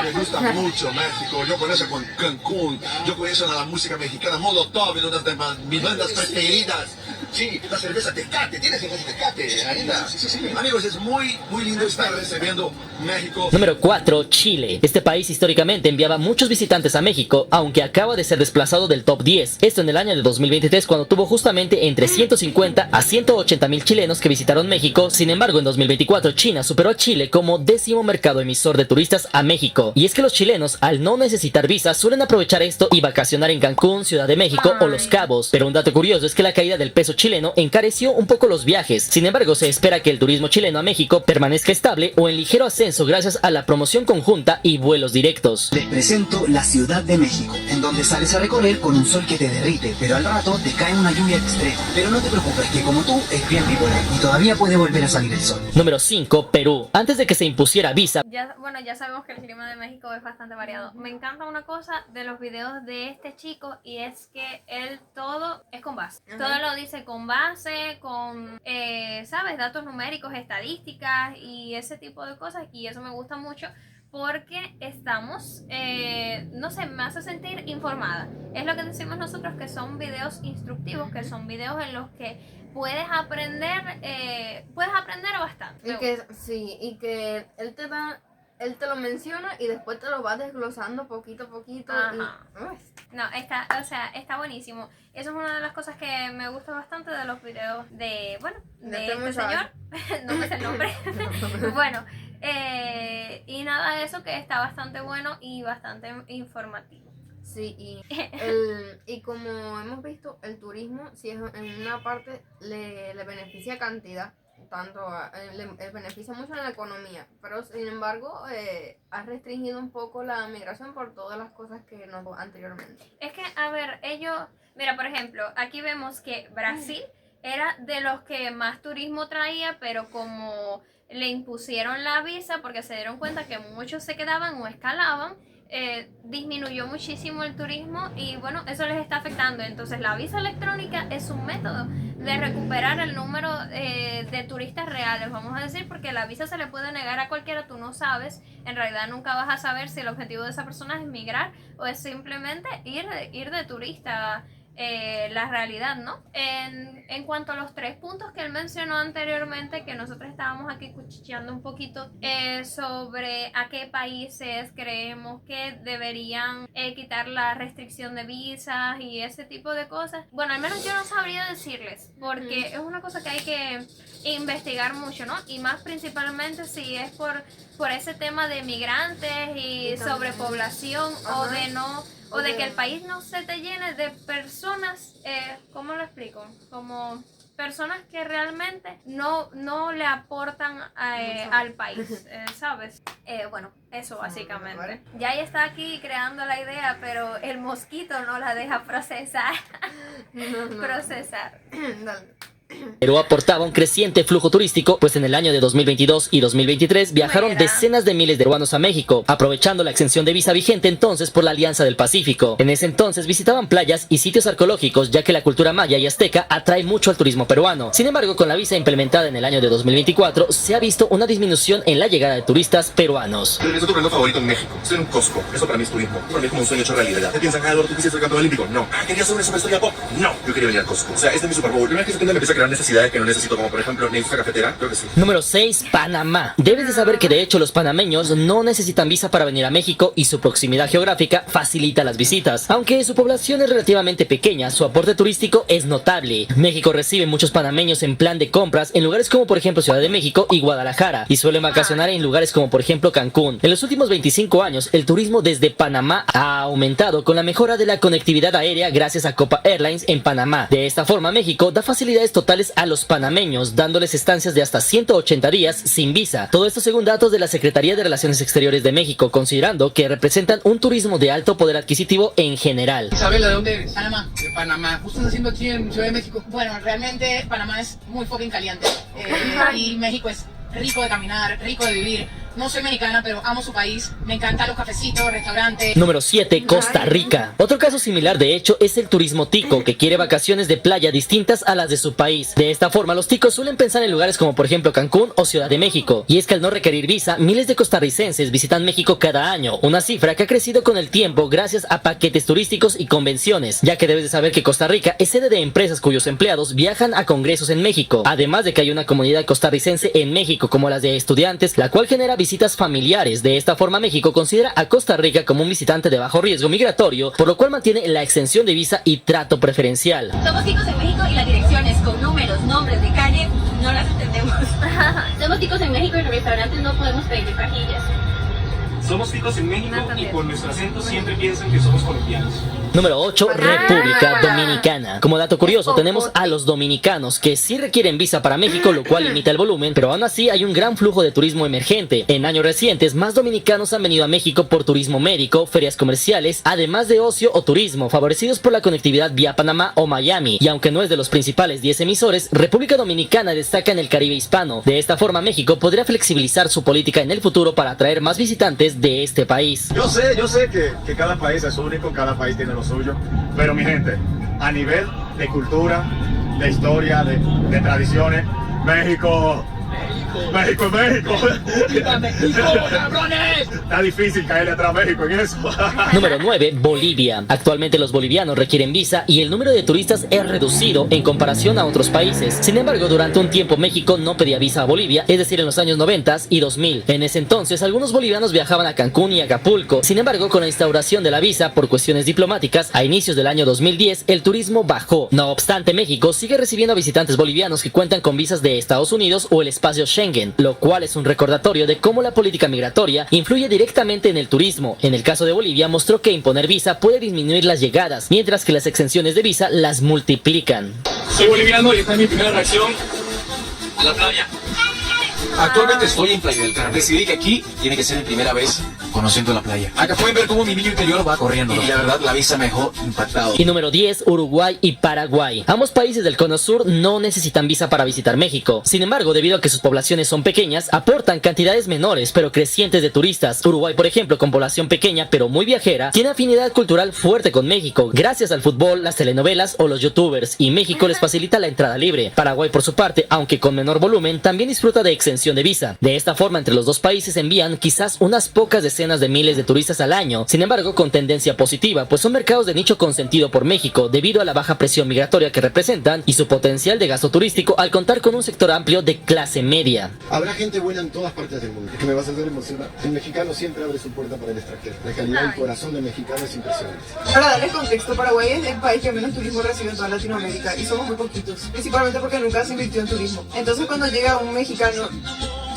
S17: Me gusta mucho México. Yo conozco con Cancún. Yo conozco a la música mexicana, Molotov, una de mis bandas preferidas. Sí, la cerveza Tecate. ¿Tienes cerveza Tecate, Anita? Sí. Amigos, es muy lindo estar recibiendo México.
S9: Número 4, Chile. Este país históricamente enviaba muchos visitantes a México, aunque acaba de ser desplazado del top 10. Esto en el año de 2023, cuando tuvo justamente entre 150 a 180,000 chilenos que visitaron México. Sin embargo, en 2024 China superó a Chile como 10º mercado emisor de turistas a México. Y es que los chilenos, al no necesitar visa, suelen aprovechar esto y vacacionar en Cancún, Ciudad de México o Los Cabos. Pero un dato curioso es que la caída del peso chileno encareció un poco los viajes. Sin embargo, se espera que el turismo chileno a México permanezca estable o en ligero ascenso gracias a la promoción conjunta y vuelos directos.
S18: Les presento la Ciudad de México, en donde sales a recorrer con un sol que te derrite, pero al rato te cae una lluvia extrema. Pero no te preocupes, que como tú es bien bipolar y todavía puede volver a salir el sol.
S9: Número 5, Perú. Antes de que se impusiera visa,
S1: ya sabemos que el clima de México es bastante variado. Me encanta una cosa de los videos de este chico, y es que él todo es con base. Todo lo dice con base, con, ¿sabes? Datos numéricos, estadísticas y ese tipo de cosas. Y eso me gusta mucho porque estamos, no sé, me hace sentir informada. Es lo que decimos nosotros, que son videos instructivos, que son videos en los que puedes aprender bastante.
S2: Y que él te lo menciona y después te lo va desglosando poquito a poquito.
S1: No, está buenísimo. Eso es una de las cosas que me gusta bastante de los videos de este señor. No me sé el nombre. Bueno, y nada de eso, que está bastante bueno y bastante informativo.
S2: Sí, y como hemos visto, el turismo, si es en una parte le beneficia cantidad, le beneficia mucho en la economía, pero sin embargo ha restringido un poco la migración por todas las cosas que nos anteriormente.
S1: Es que, a ver, mira, por ejemplo, aquí vemos que Brasil era de los que más turismo traía, pero como le impusieron la visa porque se dieron cuenta que muchos se quedaban o escalaban, disminuyó muchísimo el turismo y bueno, eso les está afectando. Entonces la visa electrónica es un método de recuperar el número de turistas reales, vamos a decir, porque la visa se le puede negar a cualquiera, tú no sabes, en realidad nunca vas a saber si el objetivo de esa persona es migrar o es simplemente ir de turista. La realidad, ¿no? En cuanto a los 3 puntos que él mencionó anteriormente, que nosotros estábamos aquí cuchicheando un poquito sobre a qué países creemos que deberían quitar la restricción de visas y ese tipo de cosas. Bueno, al menos yo no sabría decirles, porque es una cosa que hay que investigar mucho, ¿no? Y más principalmente si es por ese tema de migrantes y sobrepoblación o de que el país no se te llene de personas, ¿cómo lo explico? Como personas que realmente no le aportan al país, ¿sabes? Bueno, eso básicamente. Ya está aquí creando la idea, pero el mosquito no la deja procesar. Procesar.
S2: Dale.
S9: Perú aportaba un creciente flujo turístico, pues en el año de 2022 y 2023 viajaron decenas de miles de peruanos a México, aprovechando la exención de visa vigente entonces por la Alianza del Pacífico. En ese entonces visitaban playas y sitios arqueológicos, ya que la cultura maya y azteca atrae mucho al turismo peruano. Sin embargo, con la visa implementada en el año de 2024, se ha visto una disminución en la llegada de turistas peruanos.
S17: Es tu reino favorito en México. Estoy en un Costco. Eso para mí es turismo. Para mí es como un sueño hecho realidad. ¿Qué piensan? Eduardo, ¿tú quisiste ser campeón olímpico? No. ¿Querías ser una superestrella pop? No. Yo quería venir al Costco. O sea, este es mi Super Bowl. La primera vez que se me empieza a crear necesidades que no necesito, como por ejemplo, una industria cafetera. Creo que sí.
S9: Número 6. Panamá. Debes de saber que de hecho los panameños no necesitan visa para venir a México y su proximidad geográfica facilita las visitas. Aunque su población es relativamente pequeña, su aporte turístico es notable. México recibe muchos panameños en plan de compras en lugares como por ejemplo Ciudad de México y Guadalajara, y suelen vacacionar en lugares como por ejemplo Cancún. En los últimos 25 años, el turismo desde Panamá ha aumentado con la mejora de la conectividad aérea gracias a Copa Airlines en Panamá. De esta forma, México da facilidades totales a los panameños, dándoles estancias de hasta 180 días sin visa. Todo esto según datos de la Secretaría de Relaciones Exteriores de México, considerando que representan un turismo de alto poder adquisitivo en general.
S19: Isabela, ¿de dónde eres?
S11: Panamá.
S19: De Panamá. ¿Qué estás haciendo aquí en Ciudad de México?
S11: Bueno, realmente Panamá es muy fucking caliente. Y México es rico de caminar, rico de vivir. No soy mexicana, pero amo su país. Me encantan los cafecitos, restaurantes.
S9: Número 7. Costa Rica. Otro caso similar de hecho es el turismo tico, que quiere vacaciones de playa distintas a las de su país. De esta forma, los ticos suelen pensar en lugares como por ejemplo Cancún o Ciudad de México. Y es que al no requerir visa, miles de costarricenses visitan México cada año, una cifra que ha crecido con el tiempo gracias a paquetes turísticos y convenciones, ya que debes de saber que Costa Rica es sede de empresas cuyos empleados viajan a congresos en México, además de que hay una comunidad costarricense en México como las de estudiantes, la cual genera visitas familiares. De esta forma, México considera a Costa Rica como un visitante de bajo riesgo migratorio, por lo cual mantiene la exención de visa y trato preferencial.
S12: Somos ticos en México y las direcciones con números, nombres de calle, no las entendemos. Somos ticos en México y en los restaurantes no podemos pedir pajillas.
S20: Somos ticos en México y por nuestro acento siempre piensan que somos colombianos.
S9: Número 8. República Dominicana. Como dato curioso, tenemos a los dominicanos que sí requieren visa para México, lo cual limita el volumen, pero aún así hay un gran flujo de turismo emergente. En años recientes, más dominicanos han venido a México por turismo médico, ferias comerciales, además de ocio o turismo, favorecidos por la conectividad vía Panamá o Miami. Y aunque no es de los principales 10 emisores, República Dominicana destaca en el Caribe hispano. De esta forma, México podría flexibilizar su política en el futuro para atraer más visitantes de este país.
S20: Yo sé que cada país es único, cada país tiene lo suyo, pero mi gente, a nivel de cultura, de historia, de tradiciones, México. Está difícil caerle atrás a México en eso.
S9: Número 9. Bolivia. Actualmente los bolivianos requieren visa y el número de turistas es reducido en comparación a otros países. Sin embargo, durante un tiempo México no pedía visa a Bolivia, es decir, en los años 90 y 2000. En ese entonces, algunos bolivianos viajaban a Cancún y Acapulco. Sin embargo, con la instauración de la visa por cuestiones diplomáticas, a inicios del año 2010, el turismo bajó. No obstante, México sigue recibiendo a visitantes bolivianos que cuentan con visas de Estados Unidos o el espacio Schengen, lo cual es un recordatorio de cómo la política migratoria influye directamente en el turismo. En el caso de Bolivia, mostró que imponer visa puede disminuir las llegadas, mientras que las exenciones de visa las multiplican.
S20: Soy boliviano y esta es mi primera reacción a la playa.
S7: Actualmente estoy en Playa del Carmen. Decidí que aquí tiene que ser mi primera vez conociendo la playa. Acá pueden ver cómo mi niño interior va corriendo. Y la verdad, la visa me dejó impactado.
S9: Y número 10, Uruguay y Paraguay. Ambos países del Cono Sur no necesitan visa para visitar México. Sin embargo, debido a que sus poblaciones son pequeñas, aportan cantidades menores pero crecientes de turistas. Uruguay, por ejemplo, con población pequeña pero muy viajera, tiene afinidad cultural fuerte con México, gracias al fútbol, las telenovelas o los youtubers, y México les facilita la entrada libre. Paraguay, por su parte, aunque con menor volumen, también disfruta de exención de visa. De esta forma, entre los dos países envían quizás unas pocas decenas de miles de turistas al año, sin embargo con tendencia positiva, pues son mercados de nicho consentido por México debido a la baja presión migratoria que representan y su potencial de gasto turístico al contar con un sector amplio de clase media.
S10: Habrá gente buena en todas partes del mundo. Es que me vas a hacer emocionar. El mexicano siempre abre su puerta para el extranjero. La calidad del corazón del mexicano es impresionante.
S2: Para darles contexto, Paraguay es el país que menos turismo recibe en toda Latinoamérica y somos muy poquitos, principalmente porque nunca se invirtió en turismo. Entonces cuando llega un mexicano,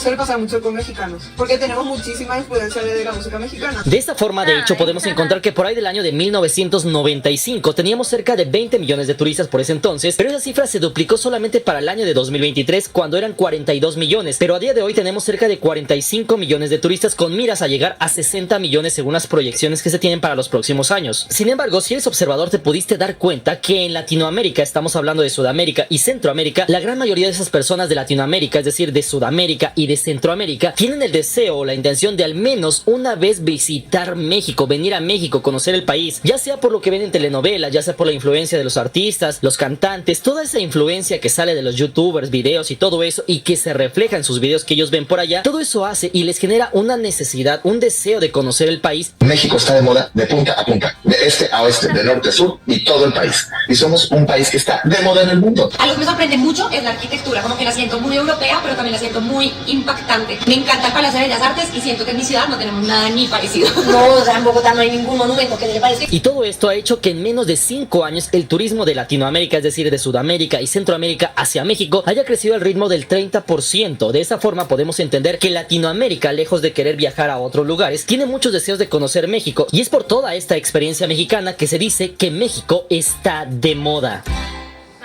S21: suele pasar mucho con mexicanos, porque tenemos muchísima influencia de la música mexicana.
S9: De esta forma, de hecho, podemos encontrar que por ahí del año de 1995 teníamos cerca de 20 millones de turistas por ese entonces, pero esa cifra se duplicó solamente para el año de 2023 cuando eran 42 millones, pero a día de hoy tenemos cerca de 45 millones de turistas con miras a llegar a 60 millones según las proyecciones que se tienen para los próximos años. Sin embargo, si eres observador te pudiste dar cuenta que en Latinoamérica, estamos hablando de Sudamérica y Centroamérica, la gran mayoría de esas personas de Latinoamérica, es decir, de Sudamérica y de Centroamérica, tienen el deseo o la intención de al menos una vez visitar México, venir a México, conocer el país, ya sea por lo que ven en telenovelas, ya sea por la influencia de los artistas, los cantantes, toda esa influencia que sale de los youtubers, videos y todo eso, y que se refleja en sus videos que ellos ven por allá, todo eso hace y les genera una necesidad, un deseo de conocer el país.
S5: México está de moda de punta a punta, de este a oeste, de norte a sur y todo el país. Y somos un país que está de moda en el mundo.
S22: Algo que me sorprende mucho es la arquitectura, como que la siento muy europea, pero también la siento muy impactante. Me encanta el Palacio de Bellas Artes y siento que en mi ciudad no tenemos nada ni parecido. No, o sea, en Bogotá no hay ningún monumento que le parezca.
S9: Y todo esto ha hecho que en menos de 5 años el turismo de Latinoamérica, es decir, de Sudamérica y Centroamérica hacia México, haya crecido al ritmo del 30%. De esa forma podemos entender que Latinoamérica, lejos de querer viajar a otros lugares, tiene muchos deseos de conocer México, y es por toda esta experiencia mexicana que se dice que México está de moda.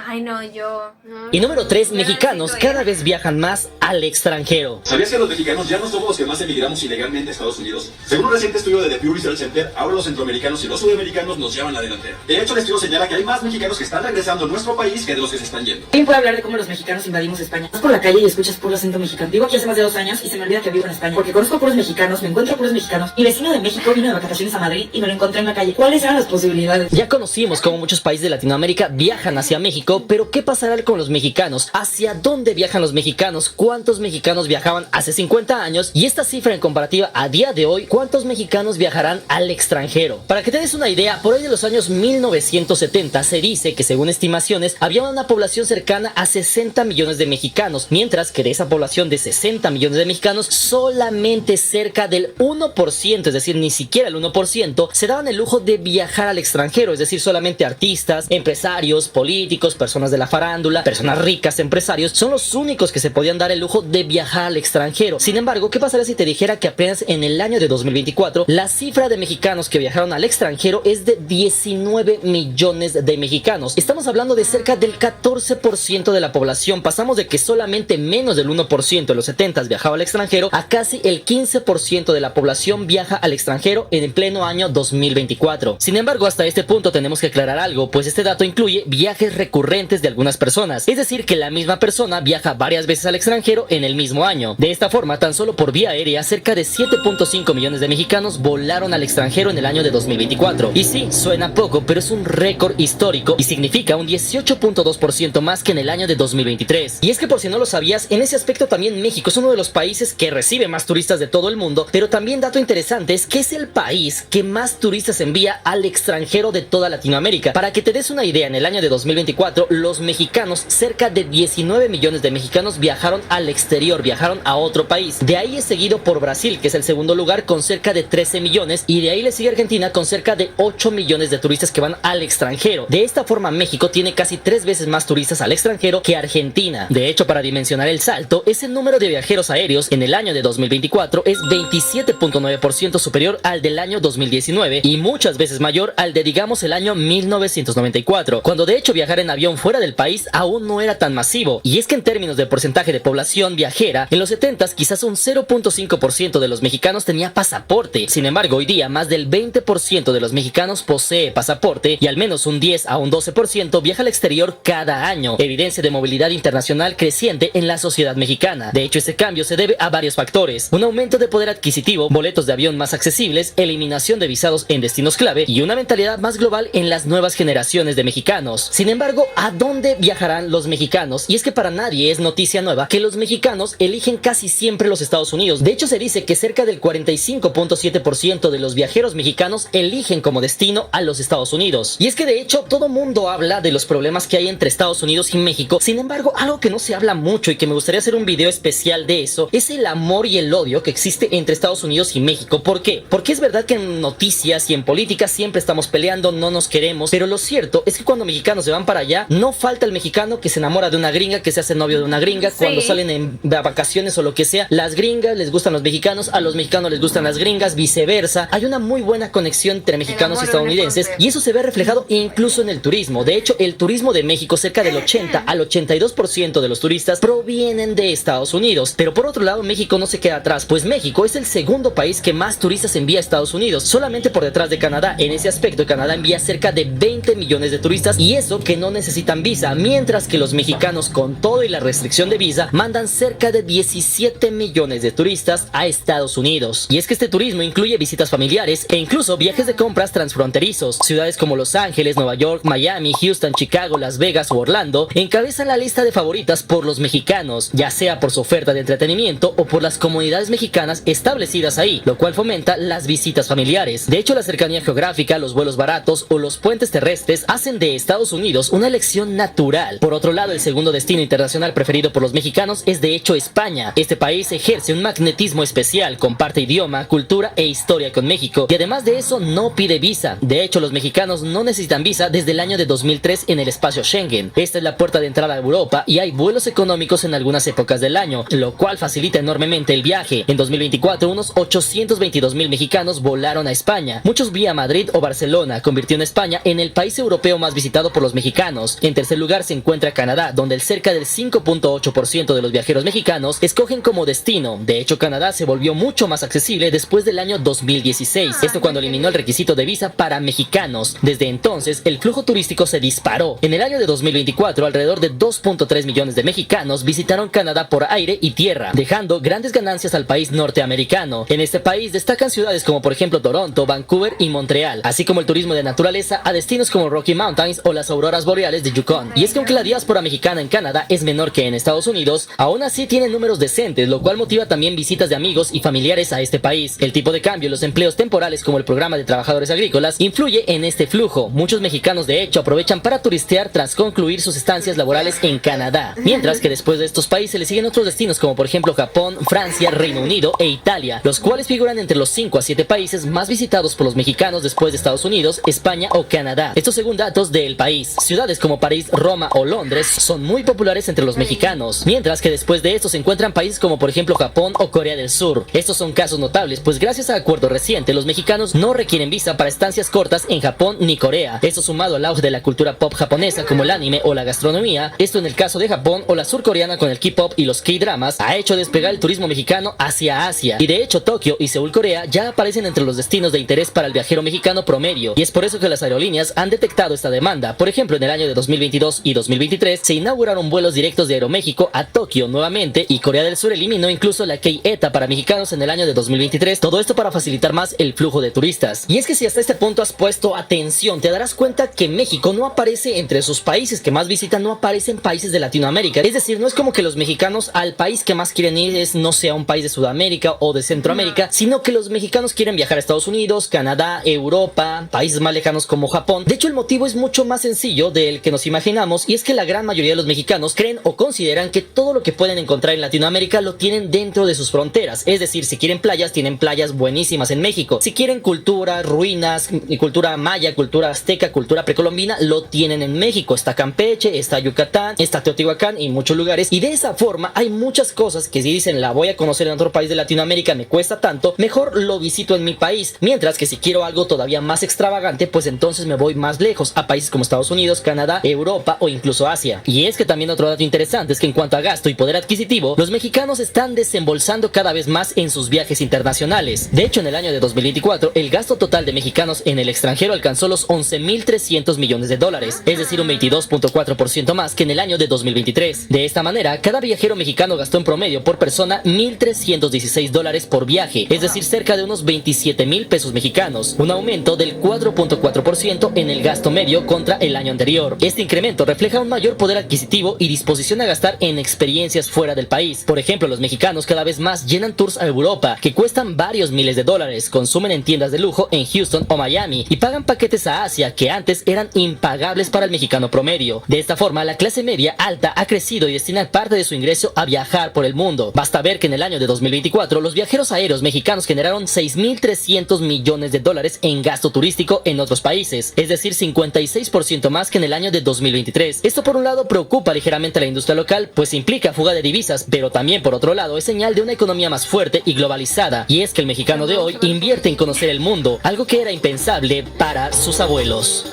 S1: Ay, no, yo...
S9: Y número 3, mexicanos cada vez viajan más al extranjero.
S7: ¿Sabías que los mexicanos ya no somos los que más emigramos ilegalmente a Estados Unidos? Según un reciente estudio de The Pew Research Center, ahora los centroamericanos y los sudamericanos nos llevan la delantera. De hecho, el estudio señala que hay más mexicanos que están regresando a nuestro país que de los que se están yendo.
S11: ¿Quién puede hablar de cómo los mexicanos invadimos España? Vas por la calle y escuchas puro acento mexicano. Vivo aquí hace más de 2 años y se me olvida que vivo en España, porque conozco puros mexicanos, me encuentro puros mexicanos. Mi vecino de México vino de vacaciones a Madrid y me lo encontré en la calle. ¿Cuáles eran las posibilidades?
S9: Ya conocimos cómo muchos países de Latinoamérica viajan hacia México, pero ¿qué pasará con los mexicanos? ¿Hacia dónde viajan los mexicanos? ¿Cuántos mexicanos viajaban hace 50 años? Y esta cifra en comparativa a día de hoy, ¿cuántos mexicanos viajarán al extranjero? Para que te des una idea, por ahí de los años 1970 se dice que según estimaciones había una población cercana a 60 millones de mexicanos, mientras que de esa población de 60 millones de mexicanos solamente cerca del 1%, es decir, ni siquiera el 1%, se daban el lujo de viajar al extranjero, es decir, solamente artistas, empresarios, políticos, personas de la farándula, personas ricas, empresarios, son los únicos que se podían dar el lujo de viajar al extranjero. Sin embargo, ¿qué pasaría si te dijera que apenas en el año de 2024 la cifra de mexicanos que viajaron al extranjero es de 19 millones de mexicanos? Estamos hablando de cerca del 14% de la población. Pasamos de que solamente menos del 1% en los 70s viajaba al extranjero a casi el 15% de la población viaja al extranjero en el pleno año 2024. Sin embargo, hasta este punto tenemos que aclarar algo, pues este dato incluye viajes recurrentes de algunas personas, es decir, que la misma persona viaja varias veces al extranjero en el mismo año. De esta forma, tan solo por vía aérea, cerca de 7.5 millones de mexicanos volaron al extranjero en el año de 2024. Y sí, suena poco, pero es un récord histórico y significa un 18.2% más que en el año de 2023. Y es que por si no lo sabías, en ese aspecto también México es uno de los países que recibe más turistas de todo el mundo, pero también dato interesante es que es el país que más turistas envía al extranjero de toda Latinoamérica. Para que te des una idea, en el año de 2024, los mexicanos, cerca de 19 millones de mexicanos viajaron al exterior, viajaron a otro país. De ahí es seguido por Brasil, que es el segundo lugar con cerca de 13 millones, y de ahí le sigue Argentina con cerca de 8 millones de turistas que van al extranjero. De esta forma, México tiene casi 3 veces más turistas al extranjero que Argentina. De hecho, para dimensionar el salto, ese número de viajeros aéreos en el año de 2024 es 27.9% superior al del año 2019 y muchas veces mayor al de, digamos, el año 1994, cuando de hecho viajar en avión fuera del país aún no era tan masivo. Y es que en términos de porcentaje de población viajera, en los 70s quizás un 0.5% de los mexicanos tenía pasaporte. Sin embargo, hoy día más del 20% de los mexicanos posee pasaporte y al menos un 10 a un 12% viaja al exterior cada año, evidencia de movilidad internacional creciente en la sociedad mexicana. De hecho, ese cambio se debe a varios factores: un aumento de poder adquisitivo, boletos de avión más accesibles, eliminación de visados en destinos clave y una mentalidad más global en las nuevas generaciones de mexicanos. Sin embargo, ¿a dónde viajarán los mexicanos? Y es que para nadie es noticia nueva que los mexicanos eligen casi siempre los Estados Unidos. De hecho, se dice que cerca del 45.7% de los viajeros mexicanos eligen como destino a los Estados Unidos. Y es que de hecho todo mundo habla de los problemas que hay entre Estados Unidos y México. Sin embargo, algo que no se habla mucho y que me gustaría hacer un video especial de eso es el amor y el odio que existe entre Estados Unidos y México. ¿Por qué? Porque es verdad que en noticias y en política siempre estamos peleando, no nos queremos, pero lo cierto es que cuando mexicanos se van para allá No falta el mexicano que se enamora de una gringa, que se hace novio de una gringa,
S1: Sí.
S9: cuando salen en vacaciones o lo que sea. Las gringas les gustan los mexicanos, a los mexicanos les gustan las gringas, viceversa. Hay una muy buena conexión entre mexicanos y estadounidenses, y eso se ve reflejado incluso en el turismo. De hecho, el turismo de México, cerca del 80 al 82% de los turistas provienen de Estados Unidos. Pero por otro lado, México no se queda atrás, pues México es el segundo país que más turistas envía a Estados Unidos, solamente por detrás de Canadá. En ese aspecto, Canadá envía cerca de 20 millones de turistas, y eso que no necesitan visa, mientras que los mexicanos, con todo y la restricción de visa, mandan cerca de 17 millones de turistas a Estados Unidos. Y es que este turismo incluye visitas familiares e incluso viajes de compras transfronterizos. Ciudades como Los Ángeles, Nueva York, Miami, Houston, Chicago, Las Vegas o Orlando encabezan la lista de favoritas por los mexicanos, ya sea por su oferta de entretenimiento o por las comunidades mexicanas establecidas ahí, lo cual fomenta las visitas familiares. De hecho, la cercanía geográfica, los vuelos baratos o los puentes terrestres hacen de Estados Unidos una elección natural. Por otro lado, el segundo destino internacional preferido por los mexicanos es de hecho España. Este país ejerce un magnetismo especial, comparte idioma, cultura e historia con México, y además de eso no pide visa. De hecho, los mexicanos no necesitan visa desde el año de 2003 en el espacio Schengen. Esta es la puerta de entrada a Europa y hay vuelos económicos en algunas épocas del año, lo cual facilita enormemente el viaje. En 2024, unos 822,000 mexicanos volaron a España, muchos vía Madrid o Barcelona, convirtiendo a España en el país europeo más visitado por los mexicanos. En tercer lugar se encuentra Canadá, donde el cerca del 5.8% de los viajeros mexicanos escogen como destino. De hecho, Canadá se volvió mucho más accesible después del año 2016, esto cuando eliminó el requisito de visa para mexicanos. Desde entonces, el flujo turístico se disparó. En el año de 2024, alrededor de 2.3 millones de mexicanos visitaron Canadá por aire y tierra, dejando grandes ganancias al país norteamericano. En este país destacan ciudades como por ejemplo Toronto, Vancouver y Montreal, así como el turismo de naturaleza a destinos como Rocky Mountains o las auroras boreales de Yukon. Y es que aunque la diáspora mexicana en Canadá es menor que en Estados Unidos, aún así tiene números decentes, lo cual motiva también visitas de amigos y familiares a este país. El tipo de cambio, los empleos temporales como el programa de trabajadores agrícolas influye en este flujo. Muchos mexicanos de hecho aprovechan para turistear tras concluir sus estancias laborales en Canadá, mientras que después de estos países le siguen otros destinos como por ejemplo Japón, Francia, Reino Unido e Italia, los cuales figuran entre los 5 a 7 países más visitados por los mexicanos después de Estados Unidos, España o Canadá. Estos según datos del país. Ciudades como París, Roma o Londres son muy populares entre los mexicanos, mientras que después de esto se encuentran países como por ejemplo Japón o Corea del Sur. Estos son casos notables, pues gracias a acuerdo reciente los mexicanos no requieren visa para estancias cortas en Japón ni Corea. Esto sumado al auge de la cultura pop japonesa como el anime o la gastronomía, esto en el caso de Japón, o la surcoreana con el K-pop y los K-dramas, ha hecho despegar el turismo mexicano hacia Asia. Y de hecho Tokio y Seúl, Corea ya aparecen entre los destinos de interés para el viajero mexicano promedio, y es por eso que las aerolíneas han detectado esta demanda. Por ejemplo, en el año de 2022 y 2023 se inauguraron vuelos directos de Aeroméxico a Tokio nuevamente, y Corea del Sur eliminó incluso la K-ETA para mexicanos en el año de 2023, todo esto para facilitar más el flujo de turistas. Y es que si hasta este punto has puesto atención, te darás cuenta que México no aparece entre sus países que más visitan, no aparecen países de Latinoamérica. Es decir, no es como que los mexicanos al país que más quieren ir es no sea un país de Sudamérica o de Centroamérica, sino que los mexicanos quieren viajar a Estados Unidos, Canadá, Europa, países más lejanos como Japón. De hecho, el motivo es mucho más sencillo del que nos imaginamos, y es que la gran mayoría de los mexicanos creen o consideran que todo lo que pueden encontrar en Latinoamérica lo tienen dentro de sus fronteras. Es decir, si quieren playas, tienen playas buenísimas en México. Si quieren cultura, ruinas, cultura maya, cultura azteca, cultura precolombina, lo tienen en México. Está Campeche, está Yucatán, está Teotihuacán y muchos lugares. Y de esa forma hay muchas cosas que si dicen la voy a conocer en otro país de Latinoamérica, me cuesta tanto, mejor lo visito en mi país. Mientras que si quiero algo todavía más extravagante, pues entonces me voy más lejos, a países como Estados Unidos, Canadá, Europa o incluso Asia. Y es que también otro dato interesante es que en cuanto a gasto y poder adquisitivo, los mexicanos están desembolsando cada vez más en sus viajes internacionales. De hecho, en el año de 2024, el gasto total de mexicanos en el extranjero alcanzó los 11.300 millones de dólares, es decir, un 22.4% más que en el año de 2023. De esta manera, cada viajero mexicano gastó en promedio por persona $1,316 por viaje, es decir, cerca de unos 27,000 pesos mexicanos, un aumento del 4.4% en el gasto medio contra el año anterior. Este incremento refleja un mayor poder adquisitivo y disposición a gastar en experiencias fuera del país. Por ejemplo, los mexicanos cada vez más llenan tours a Europa que cuestan varios miles de dólares, consumen en tiendas de lujo en Houston o Miami y pagan paquetes a Asia que antes eran impagables para el mexicano promedio. De esta forma, la clase media alta ha crecido y destina parte de su ingreso a viajar por el mundo. Basta ver que en el año de 2024 los viajeros aéreos mexicanos generaron 6.300 millones de dólares en gasto turístico en otros países, es decir, 56% más que en el año de de 2023. Esto por un lado preocupa ligeramente a la industria local, pues implica fuga de divisas, pero también por otro lado es señal de una economía más fuerte y globalizada, y es que el mexicano de hoy invierte en conocer el mundo, algo que era impensable para sus abuelos.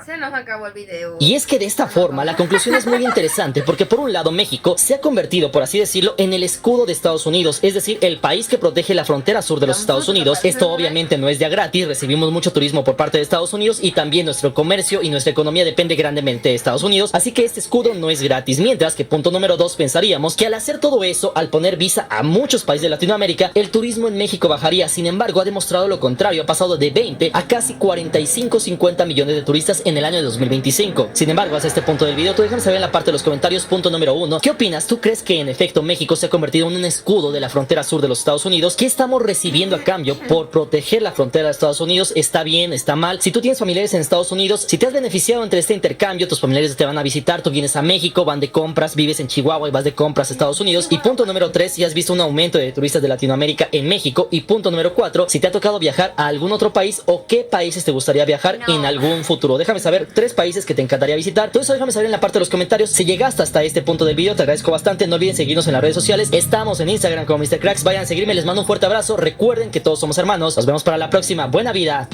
S2: Se nos acabó el video.
S9: Y es que de esta forma la conclusión es muy interesante porque por un lado México se ha convertido, por así decirlo, en el escudo de Estados Unidos, es decir, el país que protege la frontera sur de los Estados Unidos. Esto obviamente no es de gratis, recibimos mucho turismo por parte de Estados Unidos y también nuestro comercio y nuestra economía depende grandemente de Estados Unidos, así que este escudo no es gratis. Mientras que punto número 2, pensaríamos que al hacer todo eso, al poner visa a muchos países de Latinoamérica, el turismo en México bajaría. Sin embargo, ha demostrado lo contrario, ha pasado de 20 a casi 45-50 millones de turistas en el año de 2025. Sin embargo, hasta este punto del video, tú déjame saber en la parte de los comentarios. Punto número 1, ¿qué opinas? ¿Tú crees que en efecto México se ha convertido en un escudo de la frontera sur de los Estados Unidos? ¿Qué estamos recibiendo a cambio por proteger la frontera de Estados Unidos? ¿Está bien? ¿Está mal? Si tú tienes familiares en Estados Unidos, si te has beneficiado entre este intercambio, tus familiares te van a visitar, tú vienes a México, van de compras, vives en Chihuahua y vas de compras a Estados Unidos. Y punto número 3, si has visto un aumento de turistas de Latinoamérica en México. Y punto número 4, si te ha tocado viajar a algún otro país o qué países te gustaría viajar en algún futuro. Déjame saber 3 países que te encantaría visitar. Todo eso déjame saber en la parte de los comentarios. Si llegaste hasta este punto del video, te agradezco bastante. No olviden seguirnos en las redes sociales. Estamos en Instagram como Mr. Cracks. Vayan a seguirme, les mando un fuerte abrazo. Recuerden que todos somos hermanos. Nos vemos para la próxima. Buena vida.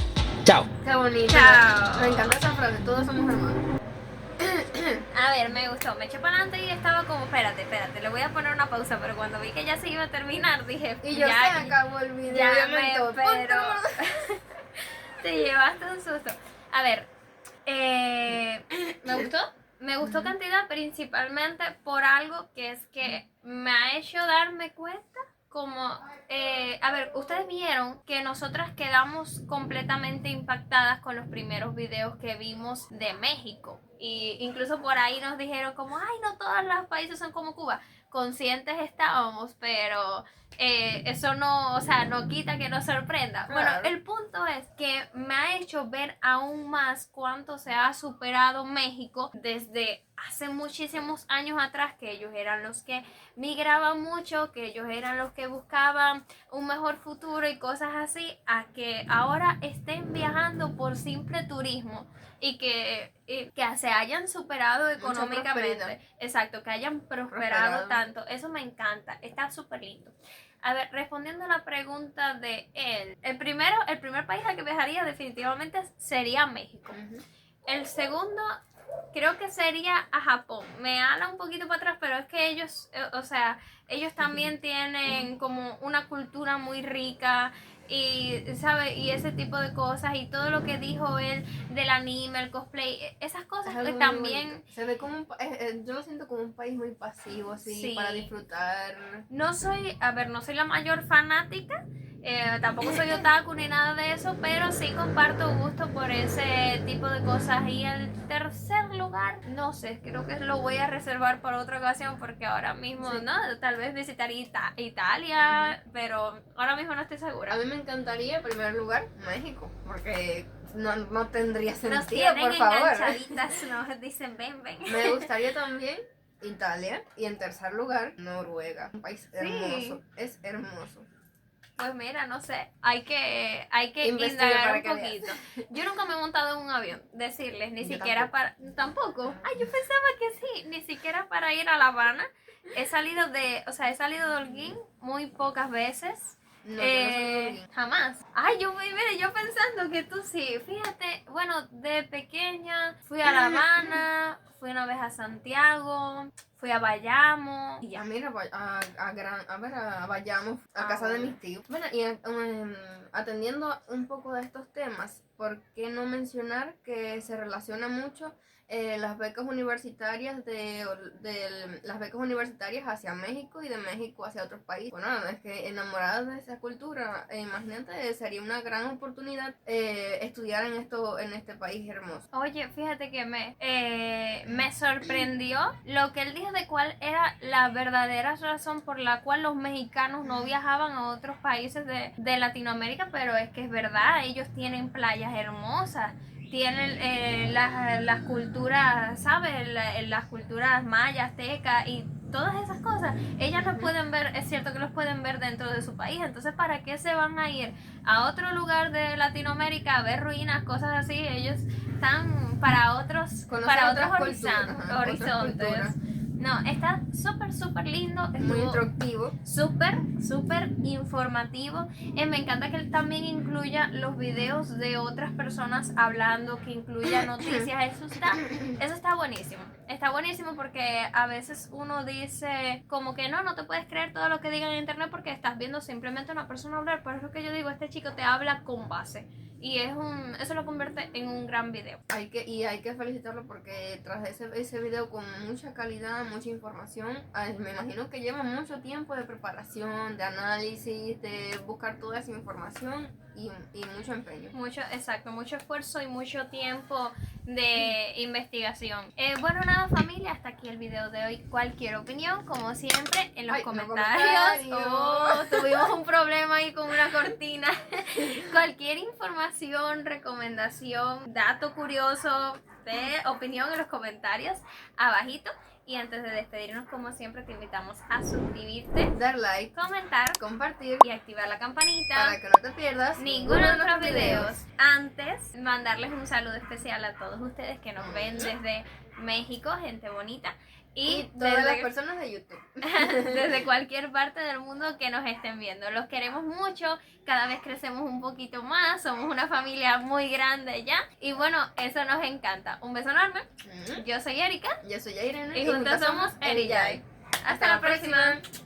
S9: Chao.
S2: Qué bonito.
S1: Chao.
S2: Me encanta esa frase, todos somos hermanos.
S1: A ver, me gustó, me eché para adelante y estaba como, espérate, le voy a poner una pausa, pero cuando vi que ya se iba a terminar, dije,
S2: y yo
S1: ya,
S2: se acabó el video.
S1: Ya pero te llevaste un susto. A ver, ¿me gustó? Me gustó cantidad principalmente por algo que es que me ha hecho darme cuenta como, a ver, ustedes vieron que nosotras quedamos completamente impactadas con los primeros videos que vimos de México. Y incluso por ahí nos dijeron como, ay, no todos los países son como Cuba. Conscientes estábamos, pero eso no, o sea, no quita que nos sorprenda.
S2: Claro.
S1: Bueno, el punto es que me ha hecho ver aún más cuánto se ha superado México desde hace muchísimos años atrás, que ellos eran los que migraban mucho, que ellos eran los que buscaban un mejor futuro y cosas así, a que ahora estén viajando por simple turismo y que se hayan superado económicamente. Exacto, que hayan prosperado tanto. Eso me encanta, está súper lindo. A ver, respondiendo a la pregunta de él, el primer país al que viajaría definitivamente sería México. El segundo creo que sería a Japón. Me ala un poquito para atrás, pero es que ellos, o sea, ellos también tienen como una cultura muy rica y, ¿sabe? Y ese tipo de cosas y todo lo que dijo él del anime, el cosplay, esas cosas que también...
S2: Se ve como yo lo siento como un país muy pasivo, así, sí, para disfrutar.
S1: No soy la mayor fanática, tampoco soy otaku ni nada de eso, pero sí comparto gusto por ese tipo de cosas. Y el tercer lugar, no sé, creo que lo voy a reservar para otra ocasión porque ahora mismo, ¿no? Tal vez visitaría Italia, pero ahora mismo no estoy segura.
S2: A mí me encantaría, en primer lugar, México, porque no tendría sentido,
S1: nos tienen
S2: por favor.
S1: enganchaditas, nos dicen ven.
S2: Me gustaría también Italia y en tercer lugar, Noruega, un país hermoso, es hermoso.
S1: Pues mira, no sé, hay que indagar un poquito. Yo nunca me he montado en un avión, decirles, ni siquiera tampoco. Ay, yo pensaba que sí, ni siquiera para ir a La Habana. He salido de Holguín muy pocas veces.
S2: No, yo no soy de Holguín.
S1: Jamás. Ay, yo pensando que tú sí. Fíjate, bueno, de pequeña fui a La Habana, fui una vez a Santiago, fui a Bayamo.
S2: Y ya, mira, a Bayamo, a casa de mis tíos. Bueno, y atendiendo un poco de estos temas, ¿por qué no mencionar que se relaciona mucho las becas universitarias las becas universitarias hacia México y de México hacia otros países? Bueno, es que enamoradas de esa cultura, imagínate, sería una gran oportunidad estudiar en este país hermoso.
S1: Oye, fíjate que me sorprendió lo que él dijo de cuál era la verdadera razón por la cual los mexicanos no viajaban a otros países de Latinoamérica, pero es que es verdad, ellos tienen playas hermosas. Tienen las culturas, ¿sabes? Las culturas mayas, aztecas y todas esas cosas, ellas los pueden ver, es cierto que los pueden ver dentro de su país, entonces ¿para qué se van a ir a otro lugar de Latinoamérica a ver ruinas, cosas así? Ellos están para otros horizontes. No, está súper lindo,
S2: muy instructivo,
S1: súper informativo. Me encanta que él también incluya los videos de otras personas hablando, que incluya noticias. Eso está buenísimo. Está buenísimo porque a veces uno dice como que no te puedes creer todo lo que digan en internet porque estás viendo simplemente a una persona hablar. Por eso que yo digo, este chico te habla con base. Y eso lo convierte en un gran video.
S2: Hay que felicitarlo porque tras ese video con mucha calidad, mucha información, me imagino que lleva mucho tiempo de preparación, de análisis, de buscar toda esa información y mucho empeño.
S1: Mucho esfuerzo y mucho tiempo de investigación. Bueno, nada, familia, hasta aquí el video de hoy. Cualquier opinión, como siempre, en los comentarios. Tuvimos un problema ahí con una cortina. Cualquier información, recomendación, dato curioso, opinión en los comentarios abajito. Y antes de despedirnos, como siempre, te invitamos a suscribirte,
S2: dar like,
S1: comentar,
S2: compartir
S1: y activar la campanita
S2: para que no te pierdas
S1: ninguno de nuestros videos. Antes, mandarles un saludo especial a todos ustedes que nos ven desde México, gente bonita. Y
S2: todas las personas de YouTube.
S1: Desde cualquier parte del mundo que nos estén viendo. Los queremos mucho, cada vez crecemos un poquito más, somos una familia muy grande ya. Y bueno, eso nos encanta. Un beso enorme. Yo soy Erika.
S2: Yo soy Irene.
S1: Y juntos somos Eri Yay. Hasta la próxima.